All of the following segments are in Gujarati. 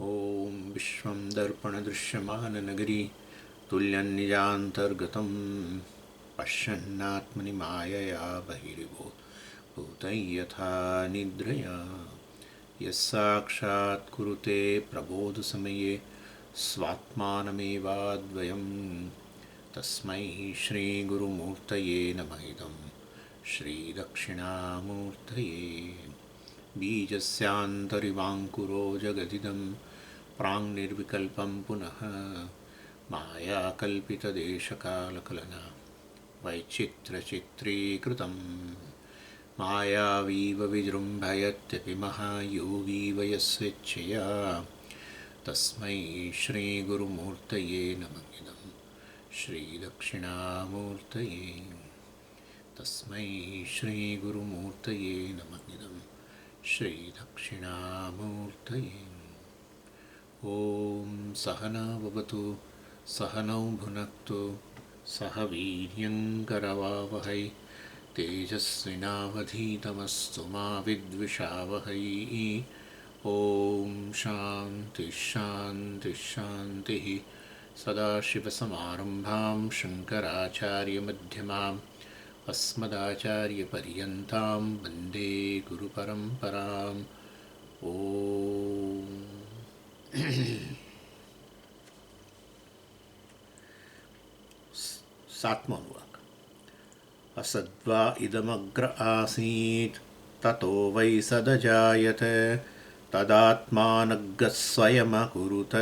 ॐ विश्वं दर्पणदृश्यमाननगरी तुल्यन्निजान्तर्गतं पश्यन्नात्मनि मायया बहिरिवो भूतं यथा निद्रया यस्साक्षात् कुरुते प्रबोधसमये स्वात्मानमेवाद्वयं तस्मै श्रीगुरुमूर्तये नमः इदं श्रीदक्षिणामूर्तये बीजस्यान्तरिवाङ्कुरो जगदिदं प्राङ्निर्विकल्पं पुनः मायाकल्पितदेशकालकलना वैचित्र्यचित्रीकृतं मायावीव विजृम्भयत्यपि महायोगीव यस्वेच्छया तस्मै श्रीगुरुमूर्तये नमः इदं श्रीदक्षिणामूर्तये तस्मै श्रीगुरुमूर्तये नमः इदं श्रीदक्षिणामूर्तये। ॐ सहना भवतु सहनौ भुनक्तु सह वीर्यङ्करवावहै तेजस्विनावधीतमस्तु मा विद्विषावहै। ॐ शान्तिः शान्तिः शान्तिः। सदाशिवसमारम्भां शङ्कराचार्यमध्यमाम् अस्मदाचार्यपर्यन्तां वन्दे गुरुपरम्पराम्। ॐ सात्मो अनुवाक। असद्वा इदमग्र आसीत् ततो वै सदजायत तदात्मानग्गः स्वयमकुरुत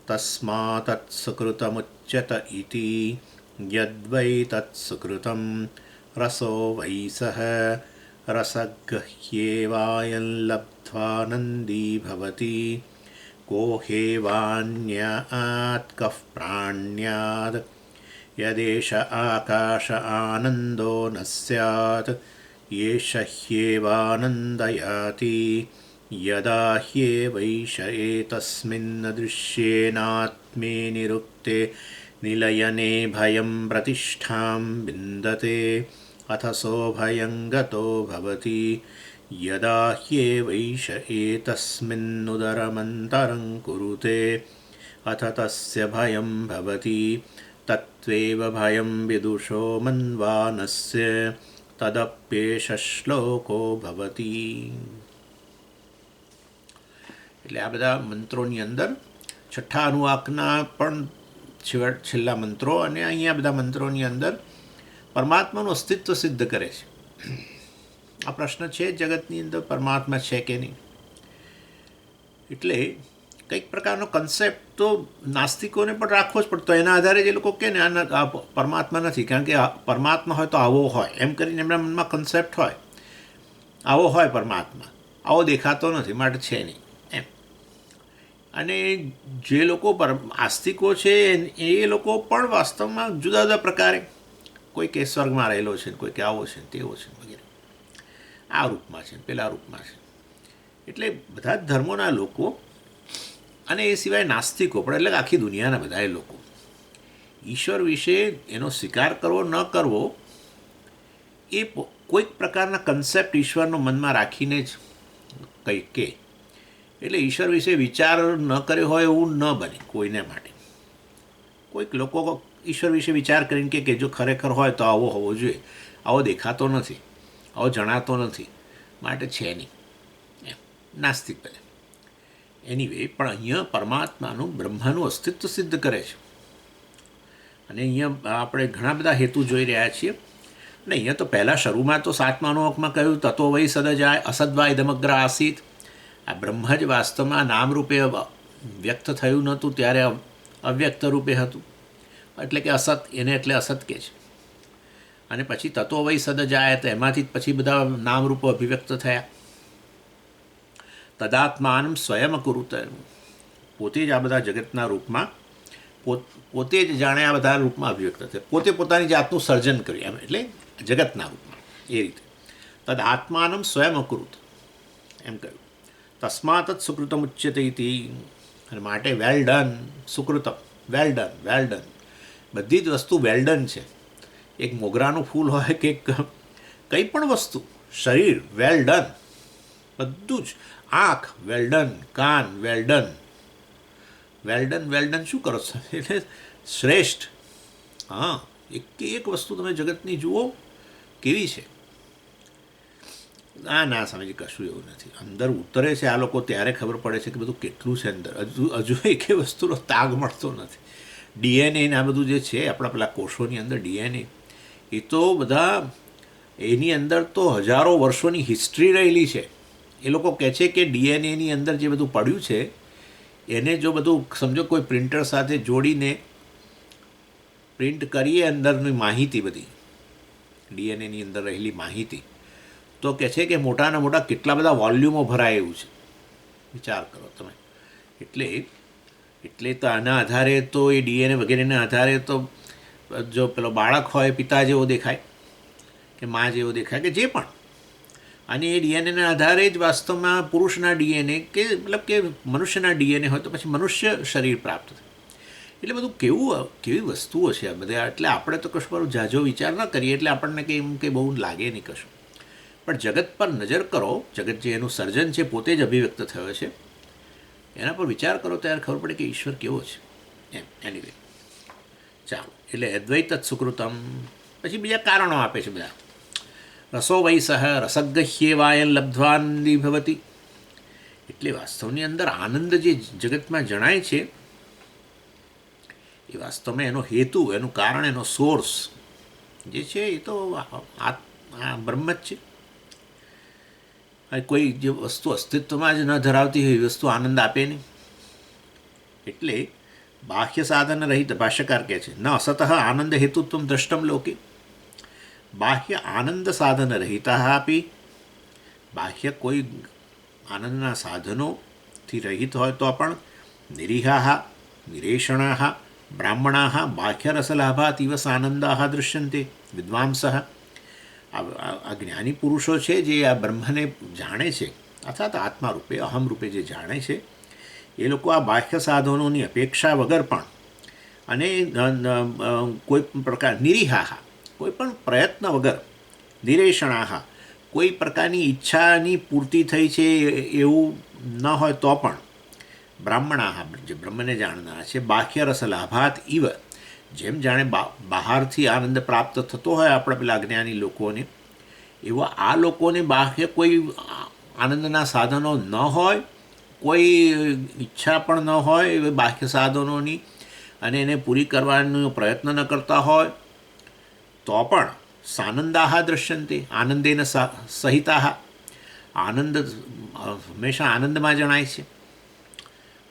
तस्मात्तत्सुकृतमुच्यत इति यद्वै तत्सुकृतं रसो वै सः रसगह्येवायं लब्ध्वानन्दी भवति को ह्येवान्यात् कः प्राण्याद् यदेष आकाश आनन्दो न स्यात् येष ह्येवानन्दयाति यदा ह्येवैष एतस्मिन् दृश्येनात्मे निरुक्ते निलयने भयं प्रतिष्ठां विन्दते अथ सोऽभयं गतो भवति यदा ह्येवैष एतस्मिन्नुदरमन्तरं कुरुते अथ तस्य भयं भवति तत्त्वेव भयं विदुषो मन्वानस्य तदप्येष श्लोको भवति। એટલે આ બધા મંત્રોની અંદર છઠ્ઠા અનુવાકના પણ છેલ્લા મંત્રો અને અહીંયા બધા મંત્રોની અંદર પરમાત્માનું અસ્તિત્વ સિદ્ધ કરે છે. આ પ્રશ્ન છે જગતની અંદર પરમાત્મા છે કે નહીં. એટલે કંઈક પ્રકારનો કન્સેપ્ટ તો નાસ્તિકોને પણ રાખવો જ પડતો. એના આધારે જે લોકો કહે ને આ પરમાત્મા નથી, કારણ કે પરમાત્મા હોય તો આવો હોય એમ કરીને એમના મનમાં કન્સેપ્ટ હોય, આવો હોય પરમાત્મા, આવો દેખાતો નથી માટે છે નહીં એમ. અને જે લોકો આસ્તિકો છે એ લોકો પણ વાસ્તવમાં જુદા જુદા પ્રકારે, કોઈ કે સ્વર્ગમાં રહેલો છે, કોઈ કે આવો છે તેવો છે વગેરે, આ રૂપમાં છે પેલા રૂપમાં છે. એટલે બધા જ ધર્મોના લોકો અને એ સિવાય નાસ્તિકો પણ, એટલે આખી દુનિયાના બધા લોકો ઈશ્વર વિશે એનો સ્વીકાર કરવો ન કરવો એ કોઈક પ્રકારના કન્સેપ્ટ ઈશ્વરનો મનમાં રાખીને જ કંઈક કે. એટલે ઈશ્વર વિશે વિચાર ન કર્યો હોય એવું ન બને કોઈને માટે. કોઈક લોકો ઈશ્વર વિશે વિચાર કરીને કે જો ખરેખર હોય તો આવો હોવો જોઈએ, આવો દેખાતો નથી, આવો જણાતો નથી માટે છે નહીં એમ નાસ્તિક બને. એનીવે પણ અહીંયા પરમાત્માનું બ્રહ્માનું અસ્તિત્વ સિદ્ધ કરે છે. અને અહીંયા આપણે ઘણા બધા હેતુ જોઈ રહ્યા છીએ. અને અહીંયા તો પહેલાં શરૂમાં તો સાતમા અનુવાકમાં કહ્યું તતો વૈ સદજાય અસદ્વા ઇદમગ્ર આસીત. આ બ્રહ્મ જ વાસ્તવમાં નામરૂપે વ્યક્ત થયું નહોતું, ત્યારે અવ્યક્ત રૂપે હતું, એટલે કે અસત, એને એટલે અસત કહે છે. અને પછી તત્વો વૈ સદજાય તો એમાંથી પછી બધા નામરૂપો અભિવ્યક્ત થયા. તદાત્માનમ સ્વયં અકુરુત, પોતે જ આ બધા જગતના રૂપમાં પોતે જ જાણે આ બધા રૂપમાં અભિવ્યક્ત થયા, પોતે પોતાની જાતનું સર્જન કર્યું એમ, એટલે જગતના રૂપમાં એ રીતે. તદ આત્માનમ સ્વયં અકુરુત એમ કહ્યું. તસ્માત જ સુકૃતમ ઉચ્યતે ઇતિ, અને માટે વેલ ડન સુકૃતમ, વેલ ડન, વેલ ડન. બધી જ વસ્તુ વેલ ડન છે. એક મોગરાનું ફૂલ હોય કે કંઈ પણ વસ્તુ, શરીર વેલ ડન, બધું જ. આંખ વેલ ડન, કાન વેલ ડન, વેલ ડન શું કરો છો? એટલે શ્રેષ્ઠ. હા, એક વસ્તુ તમે જગતની જુઓ કેવી છે. ના સમજી, કશું એવું નથી. અંદર ઉતરે છે આ લોકો ત્યારે ખબર પડે છે કે બધું કેટલું છે અંદર. હજુ એક વસ્તુનો તાગ મળતો નથી. ડીએનએ ને આ બધું જે છે આપણા પેલા કોષોની અંદર ડીએનએ, એ તો બધા એની અંદર તો હજારો વર્ષોની હિસ્ટ્રી રહેલી છે. એ લોકો કહે છે કે ડીએનએની અંદર જે બધું પડ્યું છે એને જો બધું સમજો કોઈ પ્રિન્ટર સાથે જોડીને પ્રિન્ટ કરીએ અંદરની માહિતી બધી, ડીએનએની અંદર રહેલી માહિતી, તો કહે છે કે મોટાના મોટા કેટલા બધા વોલ્યુમો ભરાય એવું છે. વિચાર કરો તમે. એટલે તો આના આધારે તો એ ડીએનએ વગેરેના આધારે તો જો પેલો બાળક હોય પિતા જેવો દેખાય કે મા જેવો દેખાય કે જે પણ, અને એ ડીએનએના આધારે જ વાસ્તવમાં પુરુષના ડીએનએ કે મતલબ કે મનુષ્યના ડીએનએ હોય તો પછી મનુષ્ય શરીર પ્રાપ્ત થાય. એટલે બધું કેવી વસ્તુઓ છે આ બધા. એટલે આપણે તો કશું મારું ઝાઝો વિચાર ન કરીએ એટલે આપણને કંઈ એમ કંઈ બહુ લાગે નહીં કશું. પણ જગત પર નજર કરો, જગત જે એનું સર્જન છે પોતે જ અભિવ્યક્ત થયો છે, એના પર વિચાર કરો ત્યારે ખબર પડે કે ઈશ્વર કેવો છે એમ. એનીવે, ચાલો. એટલે અદ્વૈત સુકૃતમ. પછી બીજા કારણો આપે છે બધા. રસો વૈસહ રસગહ્યેવાયન લબ્ધ્વાનંદી ભવતી. એટલે વાસ્તવની અંદર આનંદ જે જગતમાં જણાય છે એ વાસ્તવમાં એનો હેતુ, એનું કારણ, એનો સોર્સ જે છે એ તો બ્રહ્મ જ છે. કોઈ જે વસ્તુ અસ્તિત્વમાં જ ન ધરાવતી હોય એ વસ્તુ આનંદ આપે નહીં. એટલે બાહ્ય સાધન રહિત, ભાષ્યકાર કહે છે, ન અસત આનંદ હેતુત્વ દ્રષ્ટમ લોકે. બાહ્ય આનંદ સાધન રહિતા આપી, બાહ્ય કોઈ આનંદના સાધનોથી રહિત હોય તો પણ નિરીહા નિરેષણા બ્રાહ્મણા બાહ્યરસલાભાતીવ સાનંદા દૃશ્યંતે વિદ્વાંસ. આ જ્ઞાની પુરુષો છે જે આ બ્રહ્મને જાણે છે અર્થાત આત્મા રૂપે, અહમ રૂપે જે જાણે છે, એ લોકો આ બાહ્ય સાધનોની અપેક્ષા વગર પણ અને કોઈ પણ પ્રકાર નિરીહા, કોઈ પણ પ્રયત્ન વગર, નિરેષણા, કોઈ પ્રકારની ઈચ્છાની પૂર્તિ થઈ છે એવું ન હોય તો પણ, બ્રાહ્મણા જે બ્રહ્મને જાણનારા છે, બાહ્ય રસ લાભાત ઇવ, જેમ જાણે બહારથી આનંદ પ્રાપ્ત થતો હોય આપણે પેલા અજ્ઞાની લોકોને, એવા આ લોકોને બાહ્ય કોઈ આનંદના સાધનો ન હોય, કોઈ ઈચ્છા પણ ન હોય એ બાહ્ય સાધનોની, અને એને પૂરી કરવાનો પ્રયત્ન ન કરતા હોય તો પણ સાનંદાહ દૃશ્યંતે આનંદેન સહિતા. આનંદ હંમેશા આનંદમાં જણાય છે,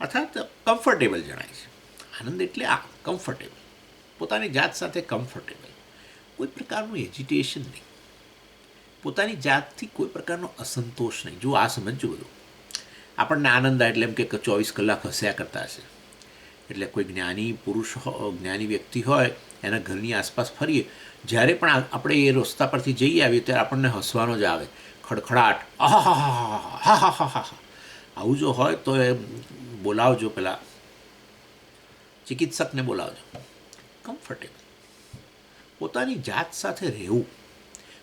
અર્થાત કમ્ફર્ટેબલ જણાય છે. આનંદ એટલે આ કમ્ફર્ટેબલ, પોતાની જાત સાથે કમ્ફર્ટેબલ, કોઈ પ્રકારનું એજિટેશન નહીં, પોતાની જાતથી કોઈ પ્રકારનો અસંતોષ નહીં. જો આ સમજજો બધું. આપણને આનંદ એટલે એમ કે 24 કલાક હસ્યા કરતા હશે. એટલે કોઈ જ્ઞાની પુરુષ, જ્ઞાની વ્યક્તિ હોય, એના ઘરની આસપાસ ફરીએ, જ્યારે પણ આપણે એ રસ્તા પરથી જઈ આવીએ ત્યારે આપણને હસવાનો જ આવે, ખડખડાટ, આહા. આવું જો હોય તો એ બોલાવજો, પેલા ચિકિત્સકને બોલાવજો. કમ્ફર્ટેબલ, પોતાની જાત સાથે રહેવું.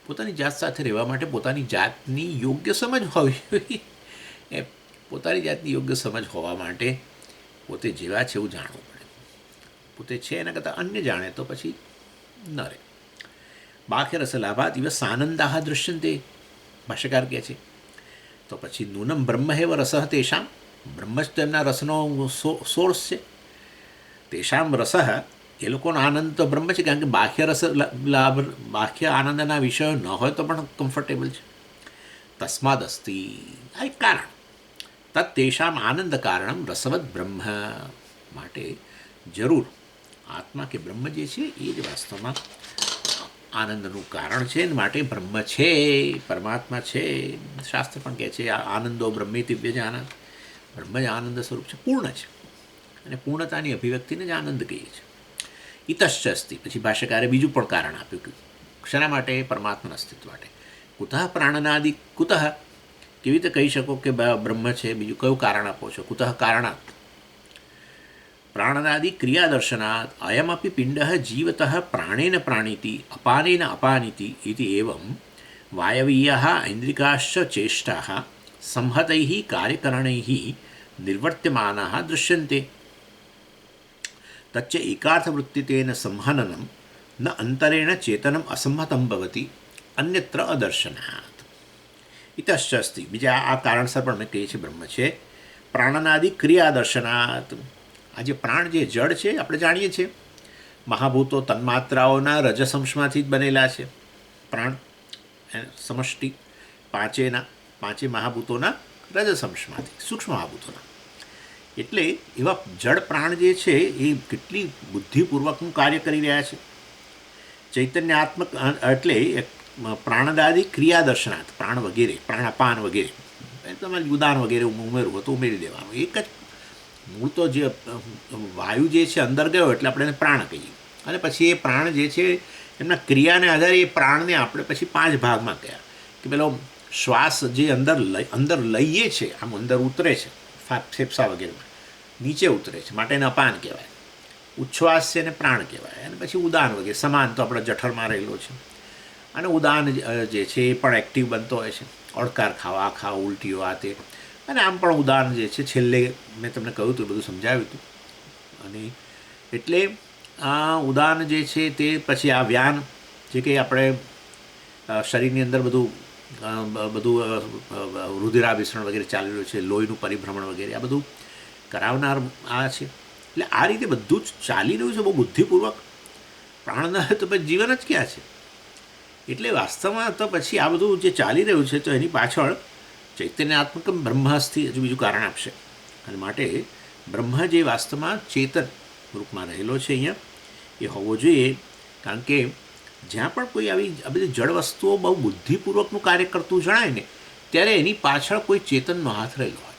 પોતાની જાત સાથે રહેવા માટે પોતાની જાતની યોગ્ય સમજ હોવી જોઈએ. એ પોતાની જાતની યોગ્ય સમજ હોવા માટે પોતે જેવા છે એવું જાણવું પડે. પોતે છે એના કરતાં અન્ય જાણે તો પછી ન રહે. બાહ્ય રસ લાભાત ઇવ સાનંદાહ દૃશ્યંતે, ભાષ્યકાર કહે છે. તો પછી નૂનમ બ્રહ્મ હેવ રસ તેષામ, બ્રહ્મ જ તો એમના રસનો સોર્સ છે. તેષામ રસ, એ લોકોનો આનંદ તો બ્રહ્મ છે, કારણ કે બાહ્ય રસ લાભ, બાહ્ય આનંદના વિષયો ન હોય તો પણ કમ્ફર્ટેબલ છે. તસ્માદ અસ્તિ, આ એક કારણ. તત્ તેષામ આનંદ કારણમ રસવદ બ્રહ્મ, માટે જરૂર આત્મા કે બ્રહ્મ જે છે એ જ વાસ્તવમાં આનંદનું કારણ છે, માટે બ્રહ્મ છે, પરમાત્મા છે. શાસ્ત્ર પણ કહે છે આનંદો બ્રહ્મે દિવ્ય જ આનંદ. બ્રહ્મ જ આનંદ સ્વરૂપ છે, પૂર્ણ છે, અને પૂર્ણતાની અભિવ્યક્તિને જ આનંદ કહીએ છીએ. ઇતશ્ચ અસ્તિ, પછી ભાષ્યકારે બીજું પણ કારણ આપ્યું કે શેના માટે? પરમાત્માના અસ્તિત્વ માટે. કુતઃ પ્રાણનાદિ, કુતઃ કેવી રીતે કહી શકો કે બ્રહ્મ છે? બીજું કયું કારણ આપો છો? કુતઃ કારણાત પ્રાણનાદિ ક્રિયાદર્શનાत् અયમપી પિંડ જીવત પ્રાણેન પ્રાણીતિ અપાનેન અપાનિતિ ઇતિ એવં વાયવીય ઐન્દ્રિકાશ્ચ ચેષ્ટા સંહતૈ કાર્યકરણૈ નિર્વર્ત્યમાના દૃશ્યન્તે. તચ્ચ એકાર્થવૃત્તિતેન સંહનનમ ન અંતરેણ ચેતનમ અસંહતમ ભવતી અન્યત્ર અદર્શનાત ઇતશ્ચ અસ્તિ. બીજા આ કારણસર પણ મેં કહીએ છીએ બ્રહ્મ છે પ્રાણનાદિ ક્રિયા દર્શનાત. આ જે પ્રાણ જે જડ છે આપણે જાણીએ છીએ મહાભૂતો તન્માત્રાઓના રજસંશમાંથી જ બનેલા છે. પ્રાણ સમષ્ટિ પાંચે મહાભૂતોના રજસંશમાંથી, સૂક્ષ્મ મહાભૂતોના. એટલે એવા જડ પ્રાણ જે છે એ કેટલી બુદ્ધિપૂર્વકનું કાર્ય કરી રહ્યા છે. ચૈતન્યાત્મક એટલે પ્રાણદાદી ક્રિયા દર્શનાર્થ, પ્રાણ વગેરે, પ્રાણાપાન વગેરે, તમારે ઉદાન વગેરે ઉમેરવું હોય તો ઉમેરી દેવાનું. એક જ મૂળ તો જે વાયુ જે છે અંદર ગયો એટલે આપણે એને પ્રાણ કહીએ, અને પછી એ પ્રાણ જે છે એમના ક્રિયાને આધારે એ પ્રાણને આપણે પછી 5 ભાગમાં કહ્યા કે પેલો શ્વાસ જે અંદર લઈએ છે, આમ અંદર ઉતરે છે ફેફસા વગેરેમાં, નીચે ઉતરે છે માટે એને અપાન કહેવાય. ઉચ્છ્વાસ છે એને પ્રાણ કહેવાય. અને પછી ઉદાન વગેરે સમાન તો આપણા જઠરમાં રહેલો છે. અને ઉદાન જે છે એ પણ એક્ટિવ બનતો હોય છે, અડકાર ખાવા ઉલટીઓ આ તે. અને આમ પણ ઉદાન જે છે છેલ્લે મેં તમને કહ્યું હતું, બધું સમજાવ્યું હતું. અને એટલે આ ઉદાન જે છે તે પછી આ વ્યાન જે કંઈ આપણે શરીરની અંદર બધું રુધિરાભિસરણ વગેરે ચાલી રહ્યું છે, લોહીનું પરિભ્રમણ વગેરે આ બધું કરાવનાર આ છે. એટલે આ રીતે બધું જ ચાલી રહ્યું છે બહુ બુદ્ધિપૂર્વક. પ્રાણના તો પછી જીવન જ ક્યાં છે? એટલે વાસ્તવમાં તો પછી આ બધું જે ચાલી રહ્યું છે તો એની પાછળ ચૈતન્યાત્મક બ્રહ્માસ્થી હજુ બીજું કારણ આપશે. અને માટે બ્રહ્મ જે વાસ્તવમાં ચેતન રૂપમાં રહેલો છે અહીંયા એ હોવો જોઈએ. કારણ કે જ્યાં પણ કોઈ આવી આ બધી જળ વસ્તુઓ બહુ બુદ્ધિપૂર્વકનું કાર્ય કરતું જણાય ને ત્યારે એની પાછળ કોઈ ચેતનનો હાથ રહેલો હોય.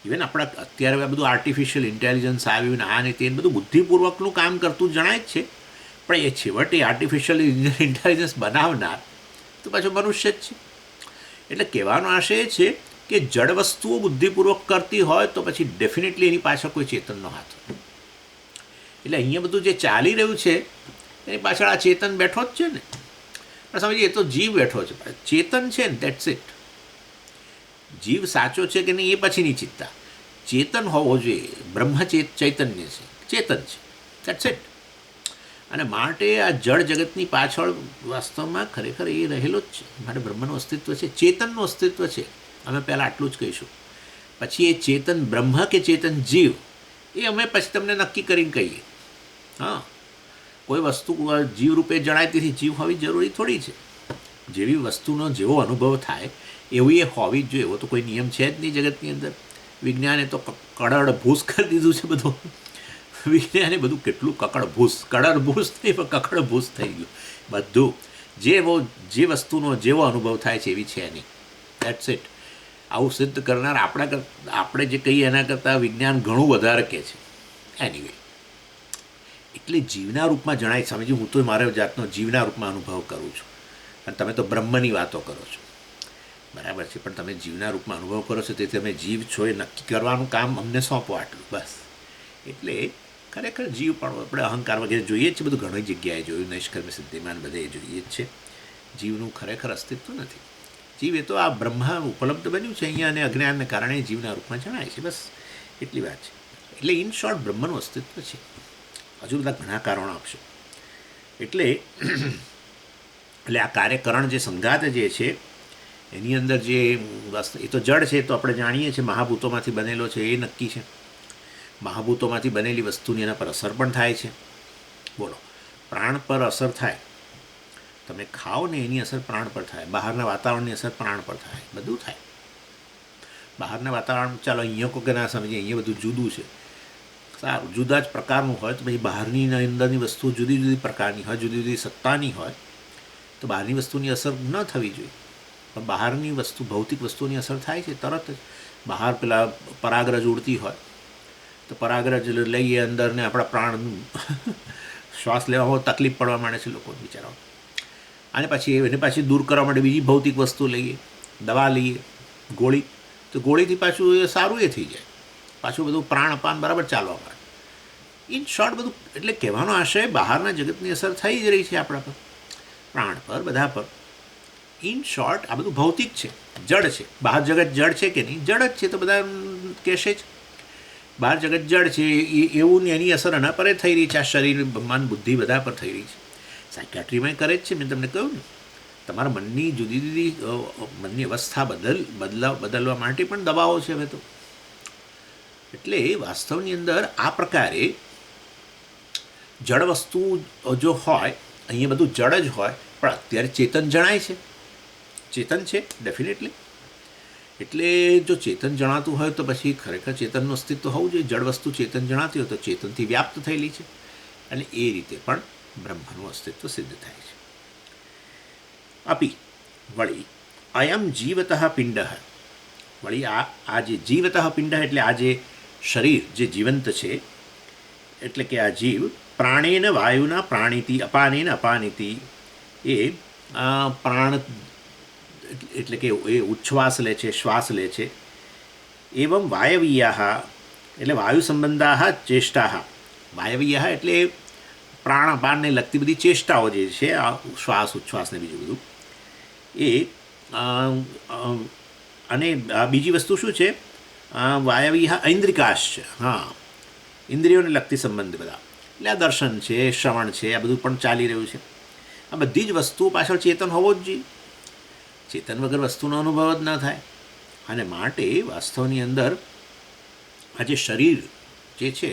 ઇવન આપણા અત્યારે આ બધું આર્ટિફિશિયલ ઇન્ટેલિજન્સ આવ્યું ને આ ને તે બધું બુદ્ધિપૂર્વકનું કામ કરતું જણાય જ છે, પણ એ છેવટે આર્ટિફિશિયલ ઇન્ટેલિજન્સ બનાવનાર તો પાછો મનુષ્ય જ છે. એટલે કહેવાનો આશય એ છે કે જડ વસ્તુઓ બુદ્ધિપૂર્વક કરતી હોય તો પછી ડેફિનેટલી એની પાછળ કોઈ ચેતનનો હાથ હોય. એટલે અહીંયા બધું જે ચાલી રહ્યું છે એની પાછળ આ ચેતન બેઠો જ છે ને. પણ સમજીએ એ તો જીવ બેઠો છે, ચેતન છે ને, દેટ્સ ઇટ. જીવ સાચો છે કે નહીં એ પછીની ચિંતા. ચેતન હોવો જોઈએ. બ્રહ્મ ચૈતન્ય છે, ચેતન છે, દેટ્સ ઇટ. અને માટે આ જળ જગતની પાછળ વાસ્તવમાં ખરેખર એ રહેલો જ છે. માટે બ્રહ્મનું અસ્તિત્વ છે, ચેતનનું અસ્તિત્વ છે. અમે પહેલાં આટલું જ કહીશું. પછી એ ચેતન બ્રહ્મ કે ચેતન જીવ એ અમે પછી તમને નક્કી કરીને કહીએ. હા, કોઈ વસ્તુ જીવ રૂપે જણાય તેથી જીવ હોવી જરૂરી થોડી છે. જેવી વસ્તુનો જેવો અનુભવ થાય એવી એ હોવી જ જોઈએ. એવો તો કોઈ નિયમ છે જ નહીં જગતની અંદર. વિજ્ઞાને તો કડડભૂસ કરી દીધું છે બધું. વિજ્ઞાને બધું કેટલું કડડભૂસ નહીં પણ કકડભૂસ થઈ ગયું બધું. જે વસ્તુનો જેવો અનુભવ થાય છે એવી છે નહીં. That's it. આવું સિદ્ધ કરનાર આપણે જે કહીએ એના કરતાં વિજ્ઞાન ઘણું વધારે કહે છે. એનીવે, એટલે જીવના રૂપમાં જણાય. સમજી, હું તો મારા જાતનો જીવના રૂપમાં અનુભવ કરું છું અને તમે તો બ્રહ્મની વાતો કરો છો, બરાબર છે. પણ તમે જીવના રૂપમાં અનુભવ કરો છો તેથી તમે જીવ છો એ નક્કી કરવાનું કામ અમને સોંપો, આટલું બસ. એટલે ખરેખર જીવ પણ આપણે અહંકાર વગેરે જોઈએ જ છે, બધું ઘણી જગ્યાએ જોયું, નૈષ્કર્મ સિદ્ધિમાન બધે જોઈએ જ છે. જીવનું ખરેખર અસ્તિત્વ નથી. જીવ એ તો આ બ્રહ્મ ઉપલબ્ધ બન્યું છે અહીંયા અને અજ્ઞાનને કારણે જીવના રૂપમાં જણાય છે, બસ એટલી વાત છે. એટલે ઇન શોર્ટ બ્રહ્મનું અસ્તિત્વ છે. હજુ બધા ઘણા કારણો આપશે. એટલે આ કાર્યકરણ જે સંઘાત જે છે એની અંદર જે એ તો જડ છે, તો આપણે જાણીએ છીએ મહાભૂતોમાંથી બનેલો છે, એ નક્કી છે. મહાભૂતોમાંથી બનેલી વસ્તુની એના પર અસર પણ થાય છે. બોલો, પ્રાણ પર અસર થાય, તમે ખાઓ ને એની અસર પ્રાણ પર થાય, બહારના વાતાવરણની અસર પ્રાણ પર થાય, બધું થાય. બહારના વાતાવરણ ચાલો અહીંયા કોઈ ના સમજીએ, અહીંયા બધું જુદું છે, સારું, જુદા જ પ્રકારનું હોય તો પછી બહારની અંદરની વસ્તુ જુદી જુદી પ્રકારની હોય, જુદી જુદી સત્તાની હોય તો બહારની વસ્તુની અસર ન થવી જોઈએ. પણ બહારની વસ્તુ, ભૌતિક વસ્તુની અસર થાય છે તરત જ. બહાર પેલા પરાગરજ ઉડતી હોય તો પરાગરજ લઈએ અંદર ને આપણા પ્રાણ શ્વાસ લેવામાં તકલીફ પડવા માંડે છે લોકો બિચારાઓ. અને પછી એને પાછી દૂર કરવા માટે બીજી ભૌતિક વસ્તુ લઈએ, દવા લઈએ, ગોળી, તો ગોળીથી પાછું એ સારું એ થઈ જાય, પાછું બધું પ્રાણ અપાન બરાબર ચાલવા માંડે. ઇન શોર્ટ બધું, એટલે કહેવાનો આશય બહારના જગતની અસર થઈ જ રહી છે આપણા પર, પ્રાણ પર, બધા પર. ઇન શોર્ટ આ બધું ભૌતિક છે, જડ છે. બહાર જગત જડ છે કે નહીં? જડ જ છે, તો બધા કહેશે જ. બહાર જગત જડ છે એવું ને એની અસર એના પર થઈ રહી છે, આ શરીર મન બુદ્ધિ બધા પર થઈ રહી છે. સાયકાટ્રીમાં કરે જ છે, મેં તમને કહ્યું ને, તમારા મનની જુદી જુદી મનની અવસ્થા બદલવા માટે પણ દવાઓ છે હવે તો. એટલે વાસ્તવની અંદર આ પ્રકારે જડ વસ્તુ જો હોય, અહીંયા બધું જડ જ હોય, પણ અત્યારે ચેતન જણાય છે, ચેતન છે ડેફિનેટલી. એટલે જો ચેતન જણાતું હોય તો પછી ખરેખર ચેતનનું અસ્તિત્વ હોવું જોઈએ. જડ વસ્તુ ચેતન જણાતી હોય તો ચેતનથી વ્યાપ્ત થયેલી છે, અને એ રીતે પણ બ્રહ્મનું અસ્તિત્વ સિદ્ધ થાય છે. અપી વળી અયમ જીવતઃ પિંડ, વળી આ જે જીવતઃ પિંડ એટલે આ જે શરીર જે જીવંત છે, એટલે કે આ જીવ પ્રાણેન વાયુના પ્રાણીતિ અપાનેન અપાનિતિ, એ પ્રાણ એટલે કે એ ઉચ્છ્વાસ લે છે, શ્વાસ લે છે. એવં વાયવીયા એટલે વાયુ સંબંધા ચેષ્ટા, વાયવીયા એટલે પ્રાણ અપાનને લગતી બધી ચેષ્ટાઓ જે છે, આ શ્વાસ ઉચ્છ્વાસને બીજું બધું એ. અને બીજી વસ્તુ શું છે, વાયવીયા ઐન્દ્રિકાશ છે, હા, ઇન્દ્રિયોને લગતી સંબંધ બધા, એટલે આ દર્શન છે, શ્રવણ છે, આ બધું પણ ચાલી રહ્યું છે. આ બધી જ વસ્તુઓ પાછળ ચેતન હોવો જ જોઈએ. ચેતન વગર વસ્તુનો અનુભવ જ ન થાય. અને માટે વાસ્તવની અંદર આ જે શરીર જે છે,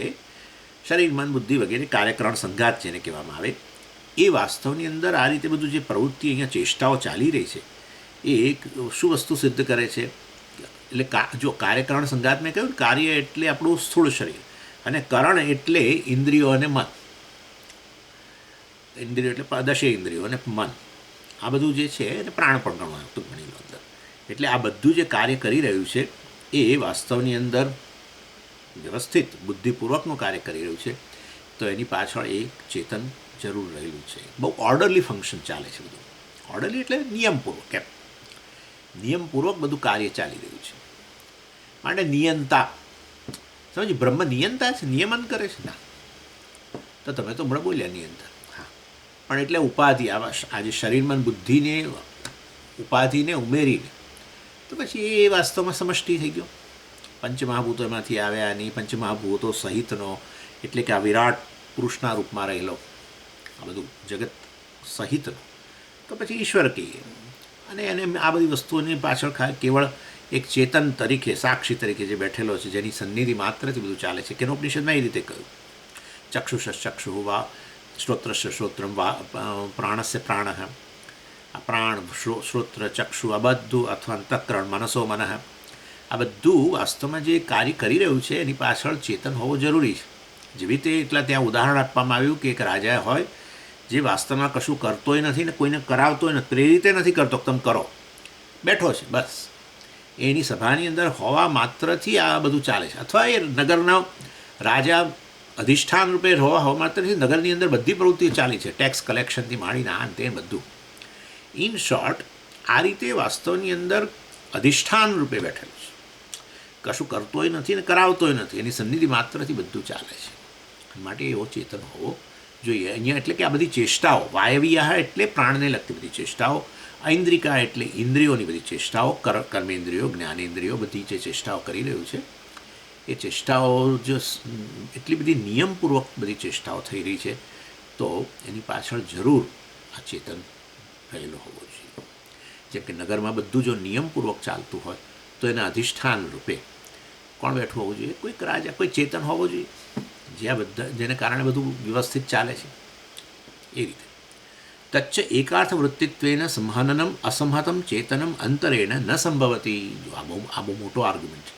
શરીર મન બુદ્ધિ વગેરે કાર્યકરણ સંઘાત જેને કહેવામાં આવે, એ વાસ્તવની અંદર આ રીતે બધું જે પ્રવૃત્તિ અહીંયા ચેષ્ટાઓ ચાલી રહી છે, એ એક શું વસ્તુ સિદ્ધ કરે છે. એટલે જો કાર્યકરણ સંઘાત મેં કહ્યું, કાર્ય એટલે આપણું સ્થૂળ શરીર, અને કરણ એટલે ઇન્દ્રિયો અને મન. ઇન્દ્રિયો એટલે દશેય ઇન્દ્રિયો અને મન, આ બધું જે છે એને પ્રાણ પણ ગણવાનું ટૂંકણી અંદર. એટલે આ બધું જે કાર્ય કરી રહ્યું છે એ વાસ્તવની અંદર વ્યવસ્થિત બુદ્ધિપૂર્વકનું કાર્ય કરી રહ્યું છે, તો એની પાછળ એક ચેતન જરૂર રહેલું છે. બહુ ઓર્ડરલી ફંક્શન ચાલે છે બધું. ઓર્ડરલી એટલે નિયમપૂર્વક, એમ નિયમપૂર્વક બધું કાર્ય ચાલી રહ્યું છે. માટે નિયંતા સમજ, બ્રહ્મ નિયંતા છે, નિયમન કરે છે. ના તો તમે તો હમણાં બોલ્યા નિયંતા, હા, પણ એટલે ઉપાધિ આજે શરીરમાં બુદ્ધિને ઉપાધિને ઉમેરીને તો પછી એ વાસ્તવમાં સમષ્ટિ થઈ ગયો. પંચમહાભૂતો એમાંથી આવ્યા, અને પંચમહાભૂતો સહિતનો એટલે કે આ વિરાટ પુરુષના રૂપમાં રહેલો આ બધું જગત સહિતનો, તો પછી ઈશ્વર કહીએ. અને એને આ બધી વસ્તુઓની પાછળ કેવળ એક ચેતન તરીકે, સાક્ષી તરીકે જે બેઠેલો છે, જેની સન્નિધિ માત્રથી બધું ચાલે છે. કેનોપનિષદમાં એ રીતે કહ્યું, ચક્ષુષ ચક્ષુ વા શ્રોત્રસ્ય શ્રોત્રમ વા પ્રાણસ્ય પ્રાણ, આ પ્રાણ શ્રોત્ર ચક્ષુ આ બધું, અથવા અંતઃકરણ મનસો મન, આ બધું વાસ્તવમાં જે કાર્ય કરી રહ્યું છે એની પાછળ ચેતન હોવો જરૂરી છે. જેવી રીતે એટલા ત્યાં ઉદાહરણ આપવામાં આવ્યું કે એક રાજા હોય જે વાસ્તવમાં કશું કરતોય નથી ને કોઈને કરાવતોય નથી, પ્રેરિતે નથી કરતો, તમે કરો, બેઠો છે બસ, એની સભાની અંદર હોવા માત્રથી આ બધું ચાલે છે. અથવા એ નગરના રાજા અધિષ્ઠાન રૂપે હોવા માત્રથી નગરની અંદર બધી પ્રવૃત્તિઓ ચાલી છે, ટેક્સ કલેક્શનથી માંડીને આ તે બધું. ઇન શોર્ટ, આ રીતે વાસ્તવની અંદર અધિષ્ઠાન રૂપે બેઠેલું છે, કશું કરતોય નથી ને કરાવતોય નથી, એની સન્નિધિ માત્રથી બધું ચાલે છે. માટે એવો ચેતન હોવો જોઈએ અહીંયા. એટલે કે આ બધી ચેષ્ટાઓ, વાયવીયા એટલે પ્રાણને લગતી બધી ચેષ્ટાઓ, ઐન્દ્રિકા એટલે ઇન્દ્રિયોની બધી ચેષ્ટાઓ, કર્મેન્દ્રિયો જ્ઞાનેન્દ્રિયો બધી જે ચેષ્ટાઓ કરી રહ્યું છે, એ ચેષ્ટાઓ જો એટલી બધી નિયમપૂર્વક બધી ચેષ્ટાઓ થઈ રહી છે, તો એની પાછળ જરૂર આ ચેતન રહેલો હોવો જોઈએ. જેમ કે નગરમાં બધું જો નિયમપૂર્વક ચાલતું હોય તો એના અધિષ્ઠાન રૂપે કોણ બેઠું હોવું જોઈએ? કોઈક રાજા, કોઈ ચેતન હોવો જોઈએ, જે આ બધા જેને કારણે બધું વ્યવસ્થિત ચાલે છે. એ રીતે તચ્ચ એકાર્થ વૃત્તિત્વેન સંહનનમ અસંહતમ ચેતનમ અંતરેણ ન સંભવતી. આ બહુ મોટો આર્ગ્યુમેન્ટ છે.